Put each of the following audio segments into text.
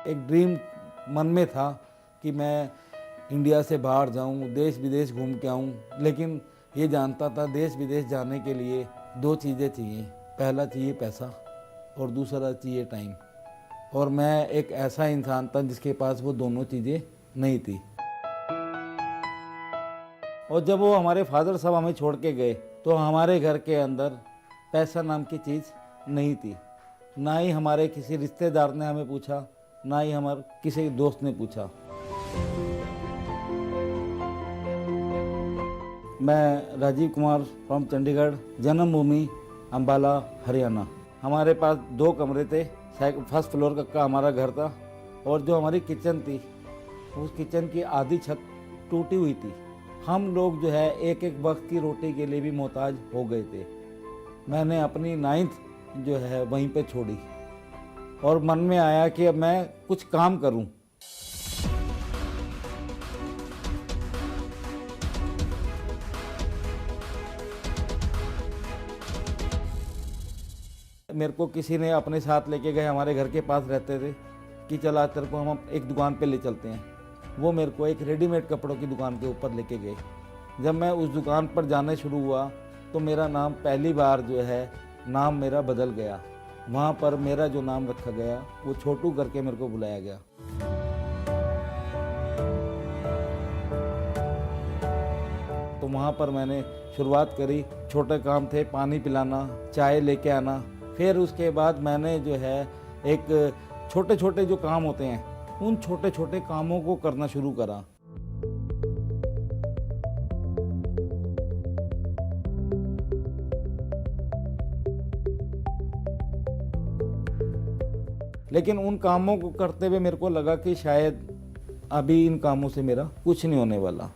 एक ड्रीम मन में था कि मैं इंडिया से बाहर जाऊं, देश विदेश घूम के आऊं, लेकिन ये जानता था देश विदेश जाने के लिए दो चीज़ें चाहिए। पहला चाहिए पैसा और दूसरा चाहिए टाइम। और मैं एक ऐसा इंसान था जिसके पास वो दोनों चीज़ें नहीं थी। और जब वो हमारे फादर साहब हमें छोड़ के गए तो हमारे घर के अंदर पैसा नाम की चीज़ नहीं थी। ना ही हमारे किसी रिश्तेदार ने हमें पूछा, ना ही हमारे किसी दोस्त ने पूछा। मैं राजीव कुमार फ्रॉम चंडीगढ़, जन्मभूमि अम्बाला, हरियाणा। हमारे पास 2 कमरे थे। फर्स्ट फ्लोर का हमारा घर था और जो हमारी किचन थी उस किचन की आधी छत टूटी हुई थी। हम लोग जो है एक एक वक्त की रोटी के लिए भी मोहताज हो गए थे। मैंने अपनी 9th जो है वहीं पे छोड़ी और मन में आया कि अब मैं कुछ काम करूं। मेरे को किसी ने अपने साथ लेके गए, हमारे घर के पास रहते थे, कि चला तेरे को हम एक दुकान पे ले चलते हैं। वो मेरे को एक रेडीमेड कपड़ों की दुकान के ऊपर लेके गए। जब मैं उस दुकान पर जाने शुरू हुआ तो मेरा नाम पहली बार जो है नाम मेरा बदल गया। वहाँ पर मेरा जो नाम रखा गया वो छोटू करके मेरे को बुलाया गया। तो वहाँ पर मैंने शुरुआत करी। छोटे काम थे, पानी पिलाना, चाय लेके आना। फिर उसके बाद मैंने जो है एक छोटे छोटे जो काम होते हैं उन छोटे छोटे कामों को करना शुरू करा। लेकिन उन कामों को करते हुए मेरे को लगा कि शायद अभी इन कामों से मेरा कुछ नहीं होने वाला।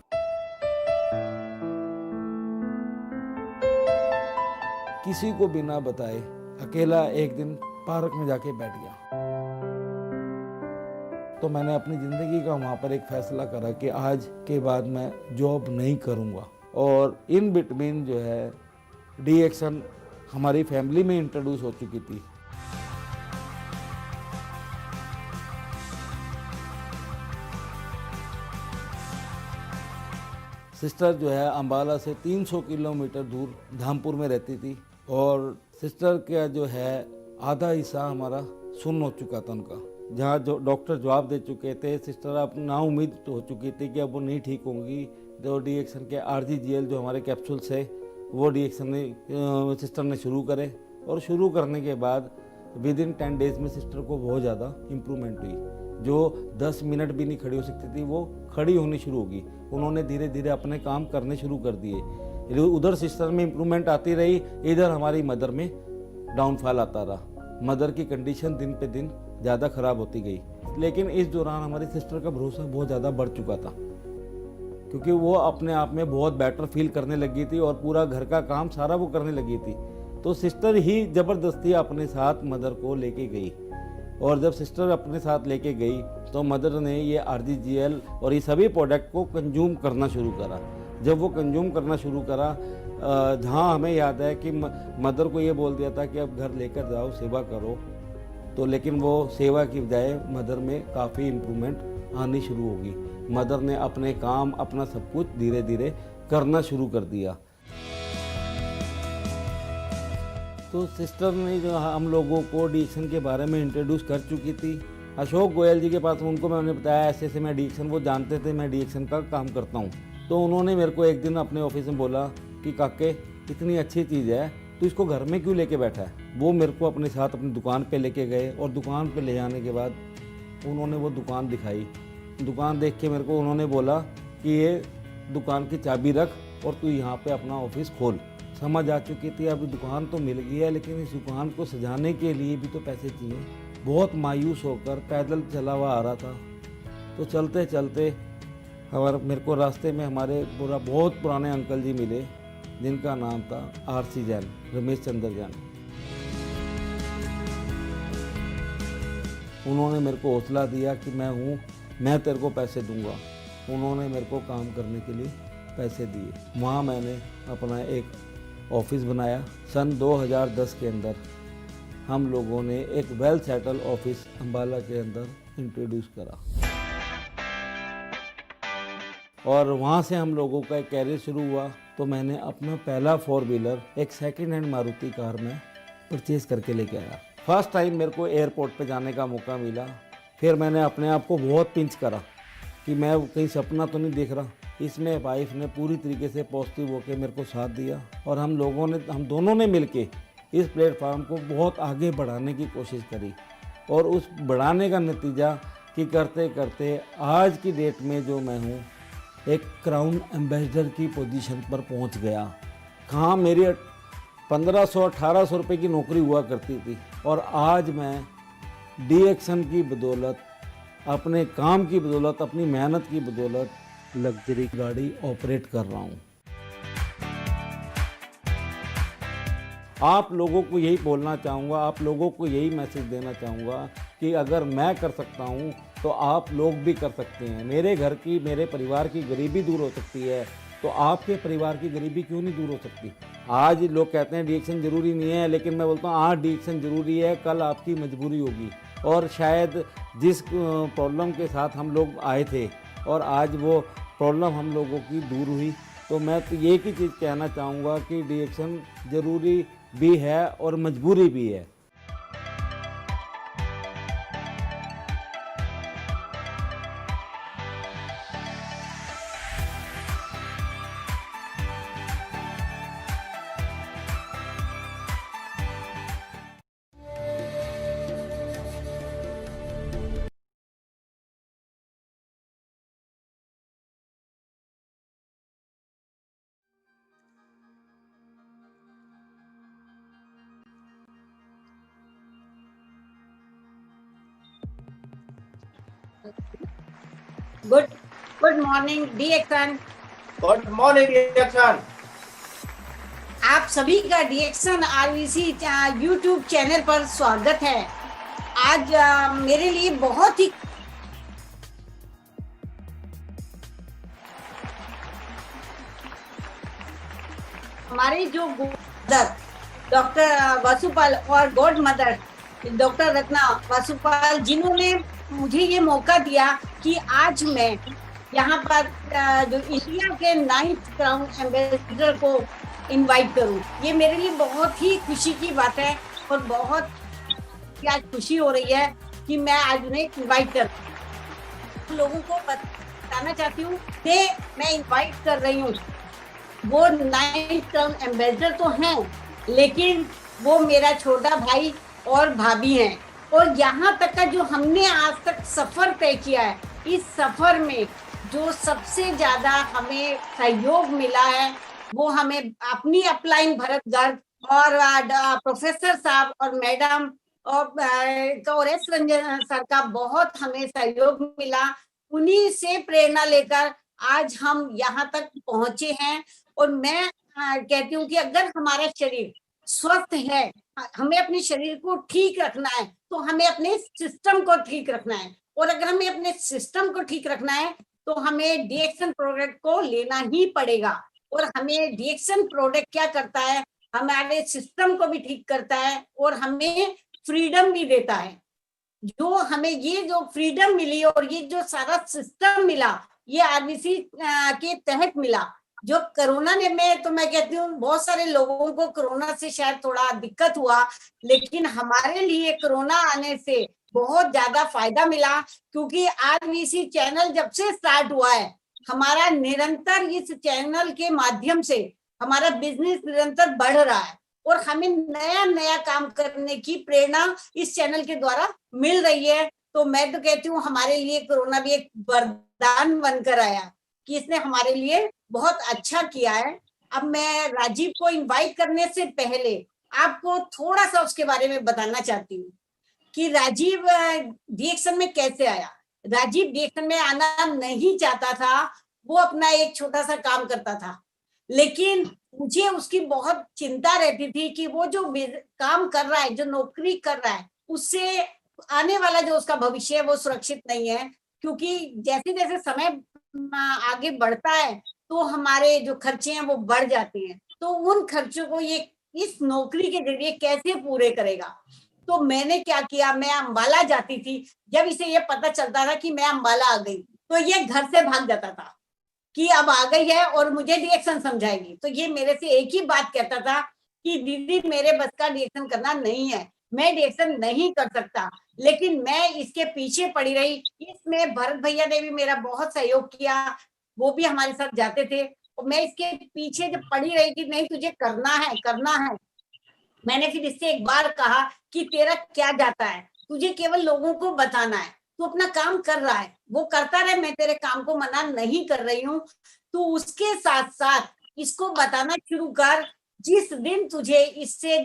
किसी को बिना बताए अकेला एक दिन पार्क में जाके बैठ गया। तो मैंने अपनी ज़िंदगी का वहाँ पर एक फैसला करा कि आज के बाद मैं जॉब नहीं करूँगा। और इन बिटवीन जो है डी एक्शन हमारी फैमिली में इंट्रोड्यूस हो चुकी थी। सिस्टर जो है अम्बाला से 300 किलोमीटर दूर धामपुर में रहती थी और सिस्टर का जो है आधा हिस्सा हमारा सुन्न हो चुका था उनका। जहाँ जो डॉक्टर जवाब दे चुके थे, सिस्टर अब नाउम्मीद हो चुकी थी कि अब वो नहीं ठीक होंगी। तो डी एक्शन के RGGL जो हमारे कैप्सूल्स है वो डी एक्शन ने सिस्टर ने शुरू करे और शुरू करने के बाद विद इन 10 डेज़ में सिस्टर को बहुत ज़्यादा इम्प्रूवमेंट हुई। जो 10 मिनट भी नहीं खड़ी हो सकती थी वो खड़ी होनी शुरू होगी। उन्होंने धीरे धीरे अपने काम करने शुरू कर दिए। उधर सिस्टर में इम्प्रूवमेंट आती रही, इधर हमारी मदर में डाउनफॉल आता रहा। मदर की कंडीशन दिन पे दिन ज़्यादा ख़राब होती गई। लेकिन इस दौरान हमारी सिस्टर का भरोसा बहुत ज़्यादा बढ़ चुका था क्योंकि वो अपने आप में बहुत बेटर फील करने लगी थी और पूरा घर का काम सारा वो करने लगी थी। तो सिस्टर ही ज़बरदस्ती अपने साथ मदर को लेके गई और जब सिस्टर अपने साथ लेके गई तो मदर ने ये RGGL और ये सभी प्रोडक्ट को कंज्यूम करना शुरू करा। जब वो कंज्यूम करना शुरू करा, जहाँ हमें याद है कि मदर को ये बोल दिया था कि अब घर लेकर जाओ, सेवा करो। तो लेकिन वो सेवा की बजाय मदर में काफ़ी इम्प्रूवमेंट आनी शुरू होगी। मदर ने अपने काम, अपना सब कुछ धीरे धीरे करना शुरू कर दिया। तो सिस्टर ने जो हम लोगों को डी एक्शन के बारे में इंट्रोड्यूस कर चुकी थी। अशोक गोयल जी के पास उनको मैंने बताया ऐसे ऐसे मैं डी एक्शन, वो जानते थे मैं डी एक्शन का काम करता हूँ। तो उन्होंने मेरे को एक दिन अपने ऑफिस में बोला कि काके इतनी अच्छी चीज़ है तो इसको घर में क्यों लेके बैठा है। वो मेरे को अपने साथ अपनी दुकान पे लेके गए और दुकान पे ले जाने के बाद उन्होंने वो दुकान दिखाई। दुकान देख के मेरे को उन्होंने बोला कि ये दुकान की चाबी रख और तू यहाँ पे अपना ऑफिस खोल। समझ आ चुकी थी अब दुकान तो मिल गई है लेकिन इस दुकान को सजाने के लिए भी तो पैसे चाहिए। बहुत मायूस होकर पैदल चला हुआ आ रहा था। तो चलते चलते मेरे को रास्ते में हमारे बहुत पुराने अंकल जी मिले जिनका नाम था RC जैन, रमेश चंद्र जैन। उन्होंने मेरे को हौसला दिया कि मैं हूँ, मैं तेरे को पैसे दूंगा। उन्होंने मेरे को काम करने के लिए पैसे दिए। वहाँ मैंने अपना एक ऑफिस बनाया सन 2010 के अंदर। हम लोगों ने एक वेल सेटल ऑफिस अम्बाला के अंदर इंट्रोड्यूस करा और वहाँ से हम लोगों का एक कैरियर शुरू हुआ। तो मैंने अपना पहला 4 व्हीलर एक सेकेंड हैंड मारुति कार में परचेज़ करके लेके आया। फर्स्ट टाइम मेरे को एयरपोर्ट पे जाने का मौका मिला। फिर मैंने अपने आप को बहुत पिंच करा कि मैं कहीं सपना तो नहीं देख रहा। इसमें वाइफ ने पूरी तरीके से पॉजिटिव होकर मेरे को साथ दिया और हम दोनों ने मिलके इस प्लेटफार्म को बहुत आगे बढ़ाने की कोशिश करी और उस बढ़ाने का नतीजा कि करते करते आज की डेट में जो मैं हूँ एक क्राउन एम्बेसडर की पोजीशन पर पहुँच गया। कहाँ मेरी 1500-1800 रुपये की नौकरी हुआ करती थी और आज मैं DXN की बदौलत, अपने काम की बदौलत, अपनी मेहनत की बदौलत लग्जरी गाड़ी ऑपरेट कर रहा हूँ। आप लोगों को यही बोलना चाहूँगा, आप लोगों को यही मैसेज देना चाहूँगा कि अगर मैं कर सकता हूँ तो आप लोग भी कर सकते हैं। मेरे घर की, मेरे परिवार की गरीबी दूर हो सकती है तो आपके परिवार की गरीबी क्यों नहीं दूर हो सकती। आज लोग कहते हैं DXN ज़रूरी नहीं है, लेकिन मैं बोलता हूँ आज DXN ज़रूरी है, कल आपकी मजबूरी होगी। और शायद जिस प्रॉब्लम के साथ हम लोग आए थे और आज वो प्रॉब्लम हम लोगों की दूर हुई, तो मैं तो एक ही चीज़ कहना चाहूँगा कि DXN ज़रूरी भी है और मजबूरी भी है। Good morning DXN। Good morning DXN। आप सभी का DXN RVC यूट्यूब चैनल पर स्वागत है। आज मेरे लिए बहुत ही हमारे जो डॉक्टर वासुपाल और गॉड मदर डॉक्टर रत्ना वासुपाल, जिन्होंने मुझे ये मौका दिया कि आज मैं यहाँ पर जो इंडिया के 9th क्राउन एम्बेसडर को इनवाइट करूँ, ये मेरे लिए बहुत ही खुशी की बात है और बहुत आज खुशी हो रही है कि मैं आज उन्हें इनवाइट कर लोगों को बताना चाहती हूँ कि मैं इनवाइट कर रही हूँ। वो 9th क्राउन एम्बेसडर तो हैं, लेकिन वो मेरा छोटा भाई और भाभी हैं। और यहाँ तक का जो हमने आज तक सफर तय किया है, इस सफर में जो सबसे ज्यादा हमें सहयोग मिला है वो हमें अपनी अपलाइन भरत गर्ग और प्रोफेसर साहब और मैडम और एस रंजन सर का बहुत हमें सहयोग मिला। उन्हीं से प्रेरणा लेकर आज हम यहाँ तक पहुंचे हैं। और मैं कहती हूँ कि अगर हमारा शरीर स्वस्थ है, हमें अपने शरीर को ठीक रखना है तो हमें अपने सिस्टम को ठीक रखना है। और अगर हमें अपने सिस्टम को ठीक रखना है तो हमें DXN प्रोडक्ट को लेना ही पड़ेगा। और हमें DXN प्रोडक्ट क्या करता है, हमारे सिस्टम को भी ठीक करता है और हमें फ्रीडम भी देता है। जो हमें ये जो फ्रीडम मिली और ये जो सारा सिस्टम मिला, ये RVC के तहत मिला। जो कोरोना ने में तो मैं कहती हूँ बहुत सारे लोगों को कोरोना से शायद थोड़ा दिक्कत हुआ, लेकिन हमारे लिए कोरोना आने से बहुत ज्यादा फायदा मिला, क्योंकि RVC चैनल जब से स्टार्ट हुआ है, हमारा निरंतर इस चैनल के माध्यम से हमारा बिजनेस निरंतर बढ़ रहा है और हमें नया नया काम करने की प्रेरणा इस चैनल के द्वारा मिल रही है। तो मैं तो कहती हूँ हमारे लिए कोरोना भी एक वरदान बनकर आया कि इसने हमारे लिए बहुत अच्छा किया है। अब मैं राजीव को इनवाइट करने से पहले आपको थोड़ा सा उसके बारे में बताना चाहती हूँ कि राजीव DXN में कैसे आया। राजीव DXN में आना नहीं चाहता था, वो अपना एक छोटा सा काम करता था, लेकिन मुझे उसकी बहुत चिंता रहती थी कि वो जो काम कर रहा है, जो नौकरी कर रहा है, उससे आने वाला जो उसका भविष्य है वो सुरक्षित नहीं है। क्योंकि जैसे जैसे समय आगे बढ़ता है तो हमारे जो खर्चे हैं वो बढ़ जाते हैं, तो उन खर्चों को ये इस नौकरी के जरिए कैसे पूरे करेगा। तो मैंने क्या किया, मैं अंबाला जाती थी, जब इसे ये पता चलता था कि मैं अंबाला आ गई तो ये घर से भाग जाता था कि अब आ गई है और मुझे रिएक्शन समझाएगी। तो ये मेरे से एक ही बात कहता था कि दीदी मेरे बस का रिएक्शन करना नहीं है, मैं रिएक्शन नहीं कर सकता। लेकिन मैं इसके पीछे पड़ी रही। इसमें भरत भैया ने भी मेरा बहुत सहयोग किया, वो भी हमारे साथ जाते थे और मैं इसके पीछे जब पड़ी रही कि नहीं तुझे करना है करना है। मैंने फिर इससे एक बार कहा कि तेरा क्या जाता है, तुझे केवल लोगों को बताना है, तू अपना काम कर रहा है, वो करता रहे, मैं तेरे काम को मना नहीं कर रही हूँ। तू उसके साथ साथ इसको बताना शुरू कर। जिस दिन तुझे इससे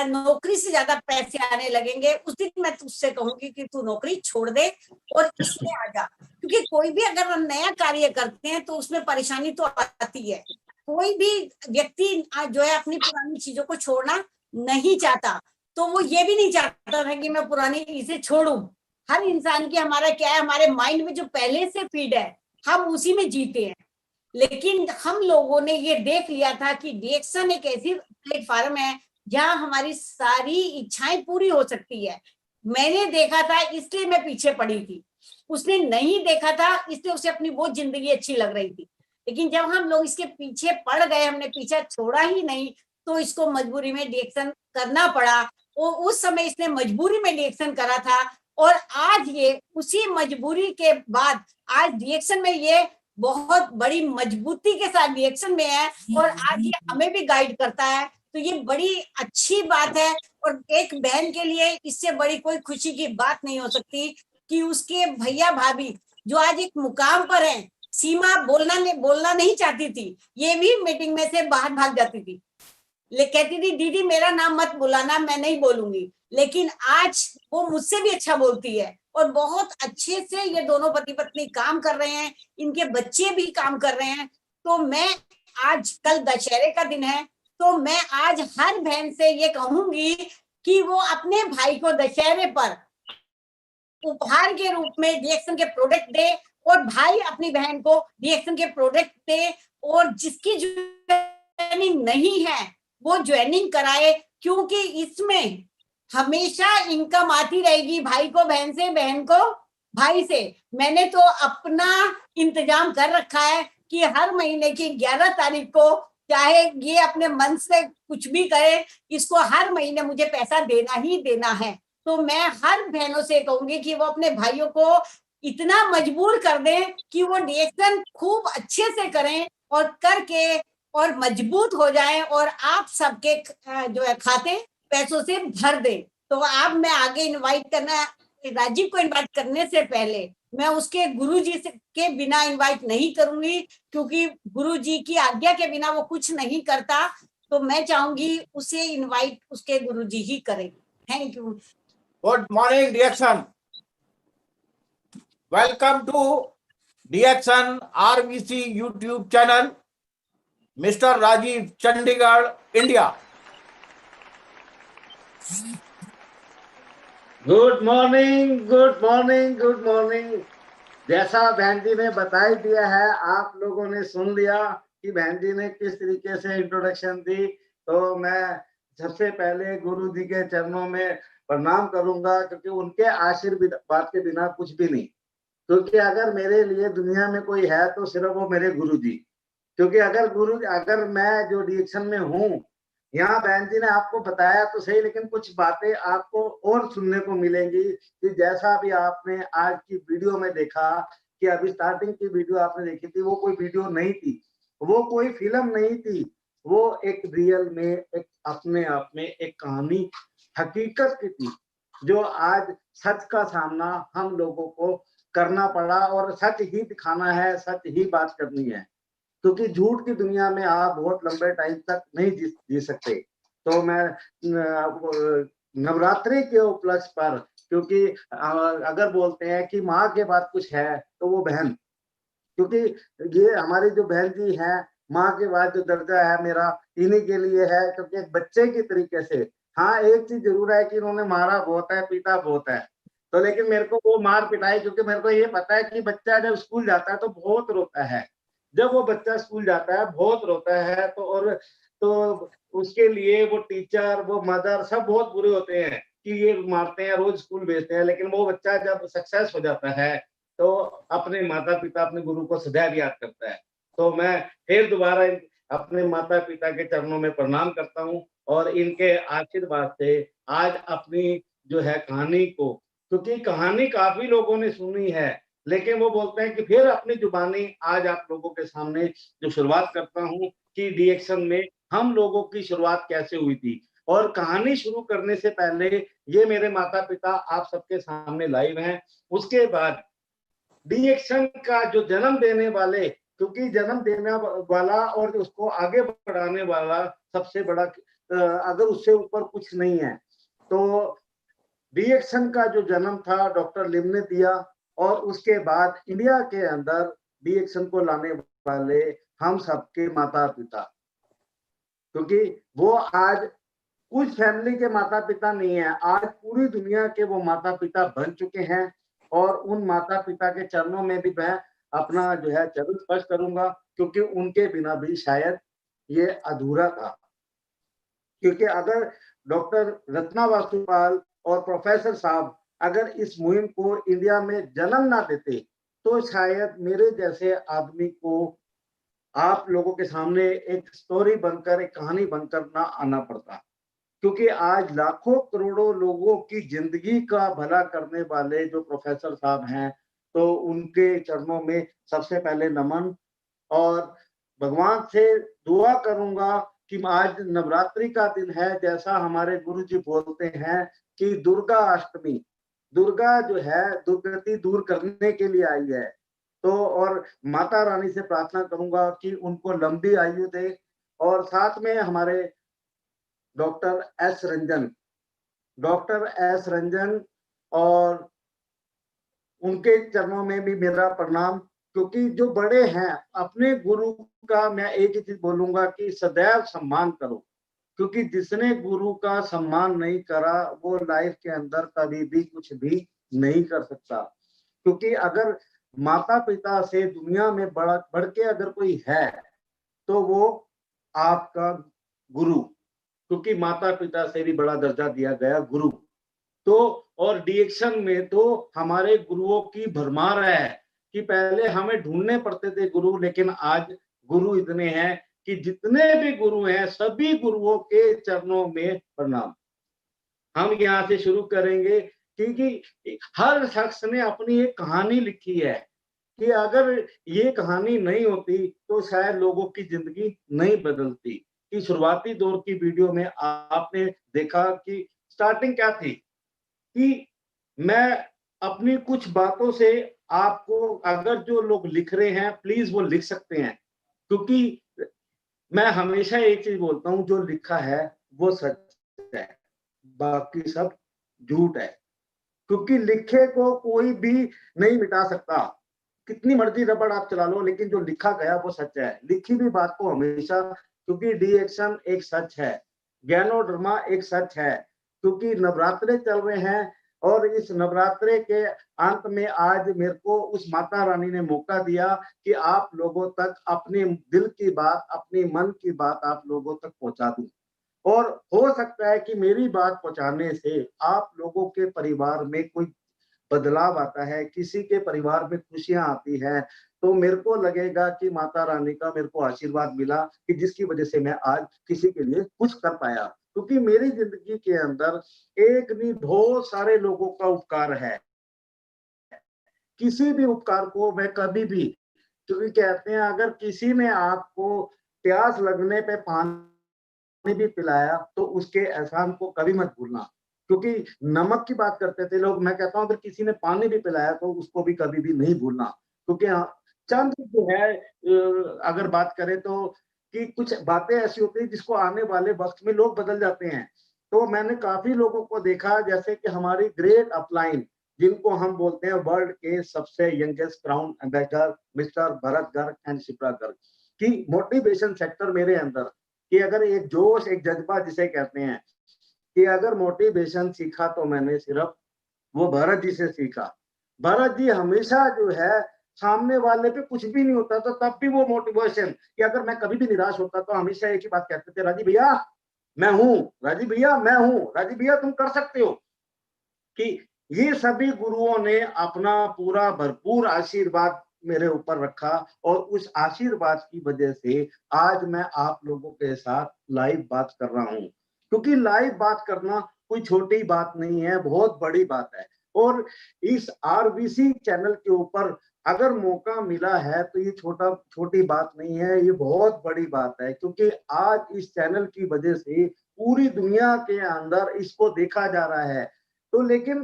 नौकरी से ज्यादा पैसे आने लगेंगे उस दिन मैं तुझसे कहूंगी कि तू नौकरी छोड़ दे और इसमें आ जा। क्योंकि कोई भी अगर हम नया कार्य करते हैं तो उसमें परेशानी तो आती है। कोई भी व्यक्ति जो है अपनी पुरानी चीजों को छोड़ना नहीं चाहता, तो वो ये भी नहीं चाहता था कि मैं पुरानी इसे छोड़ूं। हर इंसान की हमारा क्या है, हमारे माइंड में जो पहले से फीड है हम उसी में जीते हैं। लेकिन हम लोगों ने ये देख लिया था कि रिएक्शन एक ऐसी प्लेटफॉर्म है जहां हमारी सारी इच्छाएं पूरी हो सकती है। मैंने देखा था इसलिए मैं पीछे पड़ी थी, उसने नहीं देखा था इसलिए उसे अपनी वो जिंदगी अच्छी लग रही थी। लेकिन जब हम लोग इसके पीछे पड़ गए, हमने पीछा छोड़ा ही नहीं, तो इसको मजबूरी में रिएक्शन करना पड़ा। और उस समय इसने मजबूरी में रिएक्शन करा था और आज ये उसी मजबूरी के बाद आज रिएक्शन में ये बहुत बड़ी मजबूती के साथ रिएक्शन में है और आज ये हमें भी गाइड करता है। तो ये बड़ी अच्छी बात है और एक बहन के लिए इससे बड़ी कोई खुशी की बात नहीं हो सकती कि उसके भैया भाभी जो आज एक मुकाम पर हैं। सीमा बोलना नहीं चाहती थी, ये भी मीटिंग में से बाहर भाग जाती थी, ले कहती थी दीदी मेरा नाम मत बुलाना, मैं नहीं बोलूंगी। लेकिन आज वो मुझसे भी अच्छा बोलती है और बहुत अच्छे से ये दोनों पति पत्नी काम कर रहे हैं, इनके बच्चे भी काम कर रहे हैं। तो मैं आज, कल दशहरे का दिन है, तो मैं आज हर बहन से ये कहूंगी कि वो अपने भाई को दशहरे पर उपहार के रूप में रिएक्शन के प्रोडक्ट दे और भाई अपनी बहन को रिएक्शन के प्रोडक्ट दे और जिसकी ज्वाइनिंग नहीं है वो ज्वाइनिंग कराए, क्योंकि इसमें हमेशा इनकम आती रहेगी, भाई को बहन से, बहन को भाई से। मैंने तो अपना इंतजाम कर रखा है कि हर महीने की 11 तारीख को चाहे ये अपने मन से कुछ भी करे, इसको हर महीने मुझे पैसा देना ही देना है। तो मैं हर बहनों से कहूंगी कि वो अपने भाइयों को इतना मजबूर कर दें कि वो रिएक्शन खूब अच्छे से करें और करके और मजबूत हो जाएं और आप सबके जो है खाते पैसों से भर दें। तो आप, मैं आगे इनवाइट करना, राजीव को इनवाइट करने से पहले मैं उसके गुरुजी के बिना इनवाइट नहीं करूंगी, क्योंकि गुरुजी की आज्ञा के बिना वो कुछ नहीं करता। तो मैं चाहूंगी उसे इनवाइट उसके गुरुजी ही करें। Thank you. Good morning, Reaction. Welcome to Reaction RVC YouTube channel. Mr. Rajiv, Chandigarh, India. Good morning, good morning, good morning. जैसा बहन जी ने बता ही दिया है, आप लोगों ने सुन लिया कि बहन जी ने किस तरीके से इंट्रोडक्शन दी। तो मैं सबसे पहले गुरु जी के चरणों में प्रणाम करूंगा, क्योंकि उनके आशीर्वाद के बिना कुछ भी नहीं। क्योंकि अगर मेरे लिए दुनिया में कोई है तो सिर्फ वो मेरे गुरु जी। क्योंकि अगर मैं जो रिएक्शन में हूँ, यहाँ बहन जी ने आपको बताया तो सही, लेकिन कुछ बातें आपको और सुनने को मिलेंगी कि जैसा भी आपने आज की वीडियो में देखा कि अभी स्टार्टिंग की वीडियो आपने देखी थी, वो कोई वीडियो नहीं थी, वो कोई फिल्म नहीं थी, वो एक रियल में एक अपने आप में एक कहानी हकीकत की थी, जो आज सच का सामना हम लोगों को करना पड़ा और सच ही दिखाना है, सच ही बात करनी है। क्योंकि झूठ की दुनिया में आप बहुत लंबे टाइम तक नहीं जी सकते। तो मैं नवरात्रि के उपलक्ष्य पर, क्योंकि अगर बोलते हैं कि माँ के बाद कुछ है तो वो बहन, क्योंकि ये हमारी जो बहन जी है, माँ के बाद जो दर्जा है मेरा इन्हीं के लिए है, क्योंकि एक बच्चे की तरीके से। हाँ, एक चीज जरूर है कि इन्होंने मारा बहुत है, पीटा बहुत है, तो लेकिन मेरे को वो मार पिटाई, क्योंकि मेरे को ये पता है कि बच्चा जब स्कूल जाता है तो बहुत रोता है। जब वो बच्चा स्कूल जाता है बहुत रोता है, तो उसके लिए वो टीचर, वो मदर सब बहुत बुरे होते हैं। कि ये मारते हैं, रोज स्कूल भेजते हैं, लेकिन वो बच्चा जब सक्सेस हो जाता है तो अपने माता पिता, अपने गुरु को सदैव याद करता है। तो मैं फिर दोबारा अपने माता पिता के चरणों में प्रणाम करता हूँ और इनके आशीर्वाद से आज अपनी जो है कहानी को, क्योंकि कहानी काफी लोगों ने सुनी है, लेकिन वो बोलते हैं कि फिर अपनी जुबानी आज आप लोगों के सामने जो शुरुआत करता हूँ कि रिएक्शन में हम लोगों की शुरुआत कैसे हुई थी। और कहानी शुरू करने से पहले ये मेरे माता पिता आप सबके सामने लाइव हैं। उसके बाद रिएक्शन का जो जन्म देने वाले, क्योंकि जन्म देने वाला और उसको आगे बढ़ाने वाला सबसे बड़ा अगर उससे ऊपर कुछ नहीं है, तो रिएक्शन का जो जन्म था डॉक्टर लिम ने दिया। और उसके बाद इंडिया के अंदर रिएक्शन को लाने वाले हम सबके माता पिता, क्योंकि वो आज कुछ फैमिली के माता पिता नहीं है, आज पूरी दुनिया के वो माता पिता बन चुके हैं। और उन माता पिता के चरणों में भी मैं अपना जो है चरण स्पर्श करूंगा, क्योंकि उनके बिना भी शायद ये अधूरा था। क्योंकि अगर डॉक्टर रत्ना वासुपाल और प्रोफेसर साहब अगर इस मुहिम को इंडिया में जन्म ना देते, तो शायद मेरे जैसे आदमी को आप लोगों के सामने एक स्टोरी बनकर, एक कहानी बनकर ना आना पड़ता। क्योंकि आज लाखों करोड़ों लोगों की जिंदगी का भला करने वाले जो प्रोफेसर साहब हैं, तो उनके चरणों में सबसे पहले नमन। और भगवान से दुआ करूंगा कि आज नवरात्रि का दिन है, जैसा हमारे गुरु जी बोलते हैं कि दुर्गा अष्टमी, दुर्गा जो है दुर्गति दूर करने के लिए आई है। तो और माता रानी से प्रार्थना करूंगा कि उनको लंबी आयु दे। और साथ में हमारे doctor S Ranjan, doctor S Ranjan और उनके चरणों में भी मेरा प्रणाम, क्योंकि जो बड़े हैं अपने गुरु का मैं एक ही चीज बोलूंगा कि सदैव सम्मान करो। क्योंकि जिसने गुरु का सम्मान नहीं करा वो लाइफ के अंदर कभी भी कुछ भी नहीं कर सकता। क्योंकि अगर माता पिता से दुनिया में बढ़ के अगर कोई है तो वो आपका गुरु, क्योंकि माता पिता से भी बड़ा दर्जा दिया गया गुरु। तो और डिएक्शन में तो हमारे गुरुओं की भरमार है कि पहले हमें ढूंढने पड़ते थे गुरु, लेकिन आज गुरु इतने हैं कि जितने भी गुरु हैं सभी गुरुओं के चरणों में प्रणाम। हम यहाँ से शुरू करेंगे, क्योंकि हर शख्स ने अपनी एक कहानी लिखी है कि अगर ये कहानी नहीं होती तो शायद लोगों की जिंदगी नहीं बदलती। कि शुरुआती दौर की वीडियो में आपने देखा कि स्टार्टिंग क्या थी, कि मैं अपनी कुछ बातों से आपको, अगर जो लोग लिख रहे हैं प्लीज वो लिख सकते हैं, क्योंकि मैं हमेशा एक चीज बोलता हूँ, जो लिखा है वो सच है, बाकी सब झूठ है। क्योंकि लिखे को कोई भी नहीं मिटा सकता, कितनी मर्जी रबड़ आप चला लो, लेकिन जो लिखा गया वो सच है। लिखी हुई बात को हमेशा, क्योंकि डिएक्शन एक सच है, ज्ञानोड्रमा एक सच है। क्योंकि नवरात्रे चल रहे हैं और इस नवरात्रे के अंत में आज मेरे को उस माता रानी ने मौका दिया कि आप लोगों तक अपने दिल की बात, अपने मन की बात आप लोगों तक पहुंचा दूं। और हो सकता है कि मेरी बात पहुंचाने से आप लोगों के परिवार में कोई बदलाव आता है, किसी के परिवार में खुशियां आती हैं, तो मेरे को लगेगा कि माता रानी का मेरे को आशीर्वाद मिला, कि जिसकी वजह से मैं आज किसी के लिए कुछ कर पाया। क्योंकि मेरी जिंदगी के अंदर एक नहीं बहुत सारे लोगों का उपकार है, किसी भी उपकार को मैं कभी भी, क्योंकि कहते हैं अगर किसी ने आपको प्यास लगने पे पानी भी पिलाया तो उसके एहसान को कभी मत भूलना। क्योंकि नमक की बात करते थे लोग, मैं कहता हूं अगर किसी ने पानी भी पिलाया तो उसको भी कभी भी नहीं भूलना। क्योंकि चंद जो है अगर बात करें तो कि कुछ बातें ऐसी होती है जिसको आने वाले वक्त में लोग बदल जाते हैं। तो मैंने काफी लोगों को देखा, जैसे कि हमारी ग्रेट अपलाइन, जिनको हम बोलते हैं वर्ल्ड के सबसे youngest crown ambassador mister Bharat Garg and Shipra Garg की मोटिवेशन सेक्टर मेरे अंदर, कि अगर एक जोश, एक जज्बा जिसे कहते हैं, कि अगर मोटिवेशन सीखा तो मैंने सिर्फ वो भरत जी से सीखा। भरत जी हमेशा जो है सामने वाले पे कुछ भी नहीं होता तो तब भी वो मोटिवेशन, कि अगर मैं कभी भी निराश होता तो हमेशा एक ही बात कहते थे, राजीव भैया मैं हूँ, राजीव भैया मैं हूँ, राजीव भैया तुम कर सकते हो। कि ये सभी गुरुओं ने अपना पूरा भरपूर आशीर्वाद मेरे ऊपर रखा और उस आशीर्वाद की वजह से आज मैं आप लोगों के साथ लाइव बात कर रहा हूं, क्योंकि लाइव बात करना कोई छोटी बात नहीं है, बहुत बड़ी बात है। और इस आरबीसी चैनल के ऊपर अगर मौका मिला है तो ये छोटी बात नहीं है, ये बहुत बड़ी बात है, क्योंकि आज इस चैनल की वजह से पूरी दुनिया के अंदर इसको देखा जा रहा है। तो लेकिन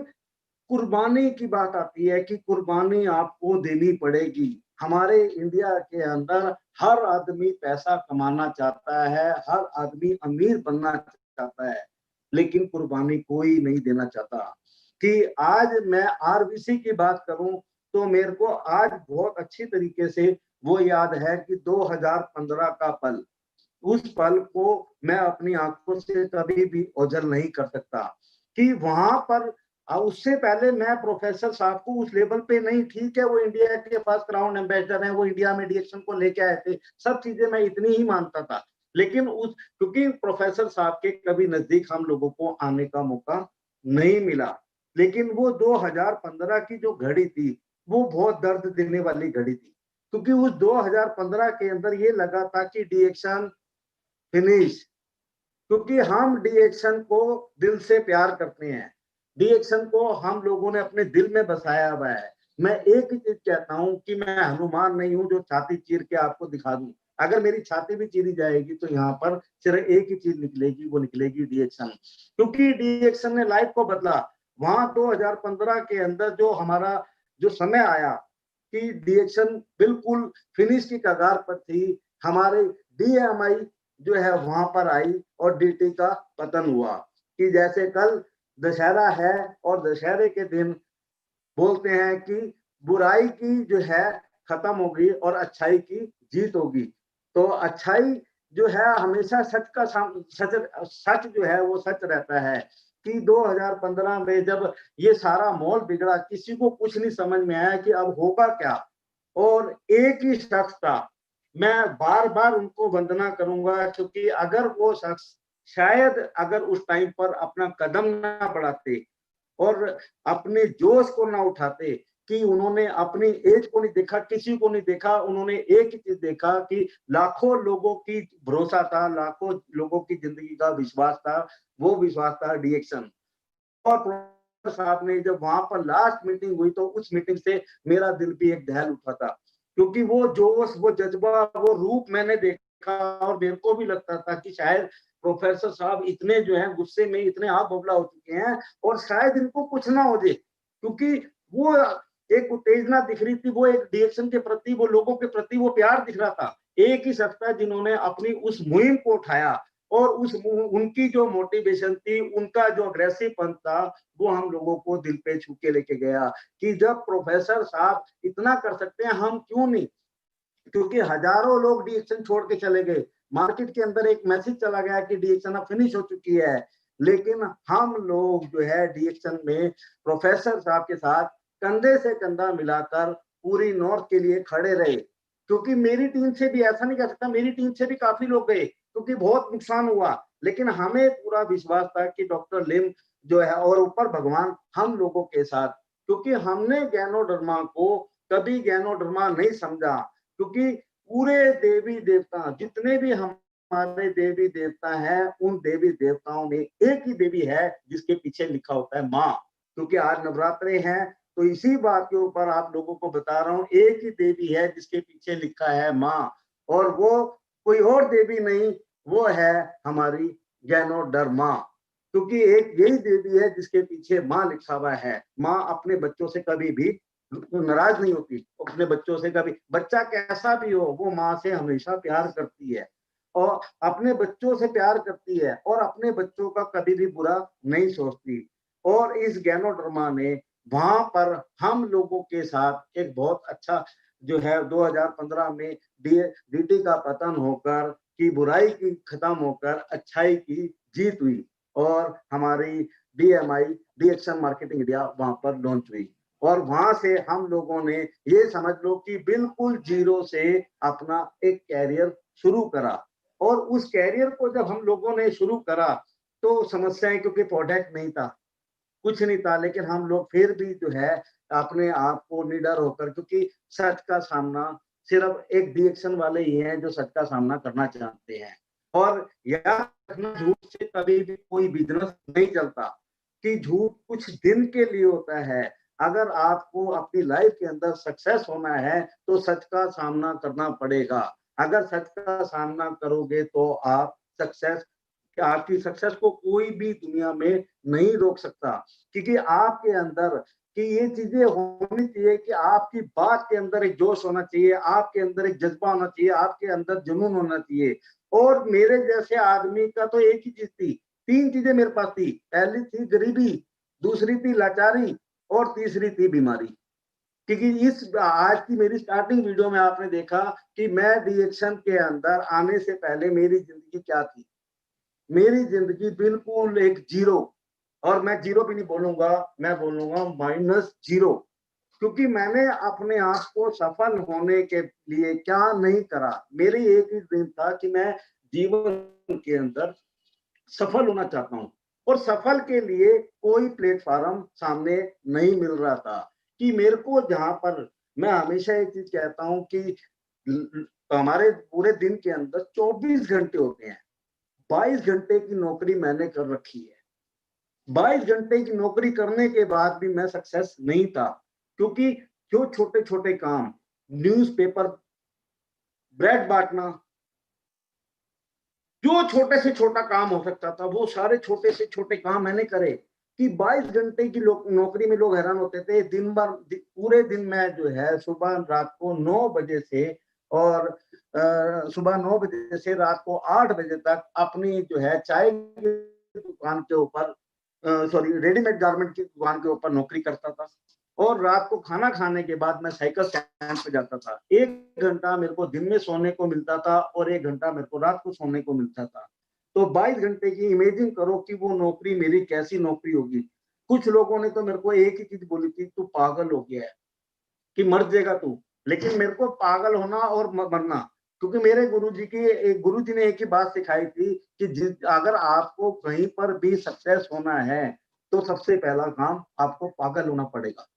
कुर्बानी की बात आती है कि कुर्बानी आपको देनी पड़ेगी। हमारे इंडिया के अंदर हर आदमी पैसा कमाना चाहता है, हर आदमी अमीर बनना चाहता है, लेकिन कुर्बानी कोई नहीं देना चाहता। कि आज मैं आरबीसी की बात करूं तो मेरे को आज बहुत अच्छी तरीके से वो याद है कि 2015 का पल, उस पल को मैं अपनी आंखों से कभी भी ओझल नहीं कर सकता। कि वहां पर उससे पहले मैं प्रोफेसर साहब को उस लेवल पे नहीं, ठीक है वो इंडिया के फर्स्ट क्राउन एम्बेसडर हैं, वो इंडिया में डीएक्शन को लेके आए थे, सब चीजें मैं इतनी ही मानता था, लेकिन उस क्योंकि प्रोफेसर साहब के कभी नजदीक हम लोगों को आने का मौका नहीं मिला। लेकिन वो 2015 की जो घड़ी थी वो बहुत दर्द देने वाली घड़ी थी, क्योंकि उस 2015 के अंदर ये लगा था कि डीएक्शन फिनिश, क्योंकि हम डीएक्शन को दिल से प्यार करते हैं, डीएक्शन को हम लोगों ने अपने दिल में बसाया हुआ है। मैं एक ही चीज कहता हूं कि मैं हनुमान नहीं हूं जो छाती चीर के आपको दिखा दूं। अगर मेरी छाती भी चीरी जाएगी तो यहाँ पर सिर्फ एक ही चीज निकलेगी, वो निकलेगी डीएक्शन, क्योंकि डीएक्शन ने लाइफ को बदला। वहां 2015 के अंदर जो हमारा जो समय आया कि डीएक्शन बिल्कुल फिनिश की कगार पर थी, हमारे डीएमआई जो है वहां पर आई और डीटी का पतन हुआ। कि जैसे कल दशहरा है और दशहरे के दिन बोलते हैं कि बुराई की जो है खत्म होगी और अच्छाई की जीत होगी। तो अच्छाई जो है हमेशा सच जो है वो सच रहता है। कि 2015 में जब ये सारा माहौल बिगड़ा, किसी को कुछ नहीं समझ में आया कि अब होगा क्या, और एक ही शख्स था, मैं बार बार उनको वंदना करूंगा, क्योंकि अगर वो शख्स शायद अगर उस टाइम पर अपना कदम ना बढ़ाते और अपने जोश को ना उठाते, कि उन्होंने अपनी एज को नहीं देखा, किसी को नहीं देखा, उन्होंने एक ही चीज देखा कि लाखों लोगों की भरोसा था, लाखों लोगों की जिंदगी का विश्वास था, वो विश्वास था डीएक्शन। और प्रोफेसर साहब ने जब वहां पर लास्ट मीटिंग हुई तो उस मीटिंग से मेरा दिल भी एक दहल उठा था, क्योंकि वो जोश, वो जज्बा, वो रूप मैंने देखा और मेरे को भी लगता था कि शायद प्रोफेसर साहब इतने जो है गुस्से में इतने आग बबला हो चुके हैं और शायद इनको कुछ ना हो जाए, क्योंकि वो एक उत्तेजना दिख रही थी, वो एक डीएक्शन के प्रति, वो लोगों के प्रति वो प्यार दिख रहा था। एक ही शख्स था जिन्होंने अपनी उस मुहिम को उठाया और उनकी जो मोटिवेशन थी, उनका जो अग्रेसिवपन था, वो हम लोगों को दिल पे छू के लेके गया कि जब प्रोफेसर साहब इतना कर सकते हैं, हम क्यों नहीं। क्योंकि हजारों लोग डीएक्शन छोड़ के चले गए, मार्केट के अंदर एक मैसेज चला गया कि डीएक्शन अब फिनिश हो चुकी है, लेकिन हम लोग जो है डीएक्शन में प्रोफेसर साहब के साथ कंधे से कंधा मिलाकर पूरी नॉर्थ के लिए खड़े रहे। क्योंकि मेरी टीम से भी ऐसा नहीं कह सकता, मेरी टीम से भी काफी लोग गए क्योंकि बहुत नुकसान हुआ, लेकिन हमें पूरा विश्वास था कि डॉक्टर लिम जो है और ऊपर भगवान हम लोगों के साथ, क्योंकि हमने गैनोडर्मा को कभी गैनोडर्मा नहीं समझा, क्योंकि पूरे देवी देवता जितने भी हमारे देवी देवता हैं, उन देवी देवताओं में एक ही देवी है जिसके पीछे लिखा होता है माँ। क्योंकि आज नवरात्रे हैं तो इसी बात के ऊपर आप लोगों को बता रहा हूँ, एक ही देवी है जिसके पीछे लिखा है माँ, और वो कोई और देवी नहीं, वो है हमारी गैनोडर्मा। क्योंकि एक यही देवी है जिसके पीछे माँ लिखा हुआ है। माँ अपने बच्चों से कभी भी नाराज नहीं होती, अपने बच्चों से कभी, बच्चा कैसा भी हो वो माँ से हमेशा प्यार करती है और अपने बच्चों से प्यार करती है और अपने बच्चों का कभी भी बुरा नहीं सोचती। और इस गैनोडर्मा ने वहां पर हम लोगों के साथ एक बहुत अच्छा जो है 2015 में डीटी का पतन होकर, की बुराई की खत्म होकर अच्छाई की जीत हुई और हमारी डीएमआई डीएक्शन मार्केटिंग इंडिया वहां पर लॉन्च हुई। और वहां से हम लोगों ने ये समझ लो कि बिल्कुल जीरो से अपना एक कैरियर शुरू करा। और उस कैरियर को जब हम लोगों ने शुरू करा तो समस्याएं, क्योंकि प्रोडक्ट नहीं था, कुछ नहीं था, लेकिन हम लोग फिर भी जो है अपने आप को निडर होकर, क्योंकि सच का सामना सिर्फ एक रिएक्शन वाले ही हैं जो सच का सामना करना चाहते हैं। और याद रखना, झूठ से कभी भी कोई बिजनेस नहीं चलता, कि झूठ कुछ दिन के लिए होता है। अगर आपको अपनी लाइफ के अंदर सक्सेस होना है तो सच का सामना करना पड़ेगा। अगर सच का सामना करोगे तो आप सक्सेस, आपकी सक्सेस को कोई भी दुनिया में नहीं रोक सकता, क्योंकि आपके अंदर कि ये चीजें होनी चाहिए कि आपकी बात के अंदर एक जोश होना चाहिए, आपके अंदर एक जज्बा होना चाहिए, आपके अंदर जुनून होना चाहिए। और मेरे जैसे आदमी का तो एक ही चीज थी, तीन चीजें मेरे पास थी। पहली थी गरीबी, दूसरी थी लाचारी, और तीसरी थी बीमारी। क्योंकि इस आज की मेरी स्टार्टिंग वीडियो में आपने देखा कि मैं रिएक्शन के अंदर आने से पहले मेरी जिंदगी क्या थी। मेरी जिंदगी बिल्कुल एक जीरो, और मैं जीरो भी नहीं बोलूंगा, मैं बोलूंगा -0, क्योंकि मैंने अपने आप को सफल होने के लिए क्या नहीं करा। मेरी एक ही ड्रीम था कि मैं जीवन के अंदर सफल होना चाहता हूँ, और सफल के लिए कोई प्लेटफॉर्म सामने नहीं मिल रहा था। कि मेरे को जहां पर, मैं हमेशा एक चीज कहता हूँ कि हमारे पूरे दिन के अंदर 24 घंटे होते हैं, 22 घंटे की नौकरी मैंने कर रखी है। 22 घंटे की नौकरी करने के बाद भी मैं सक्सेस नहीं था, क्योंकि जो छोटे छोटे काम, न्यूज़पेपर, ब्रेड बांटना, जो छोटे से छोटा काम हो सकता था वो सारे छोटे से छोटे काम मैंने करे। कि 22 घंटे की नौकरी में लोग हैरान होते थे। दिन भर पूरे दिन मैं जो है सुबह रात को 9 बजे से, और सुबह 9 बजे से रात को 8 बजे तक अपनी जो है चाय की दुकान के ऊपर, सॉरी, रेडीमेड गारमेंट की दुकान के ऊपर नौकरी करता था। और रात को खाना खाने के बाद मैं साइकिल स्टैंड पे जाता था। 1 घंटा मेरे को दिन में सोने को मिलता था और 1 घंटा मेरे को रात को सोने को मिलता था। तो 22 घंटे की इमेजिन करो कि वो नौकरी मेरी कैसी नौकरी होगी। कुछ लोगों ने तो मेरे को एक ही चीज बोली थी, तू पागल हो गया है, कि मर जाएगा तू। लेकिन मेरे को पागल होना और मरना, क्योंकि मेरे गुरुजी ने एक ही बात सिखाई थी कि अगर आपको कहीं पर भी सक्सेस होना है तो सबसे पहला काम आपको पागल होना पड़ेगा,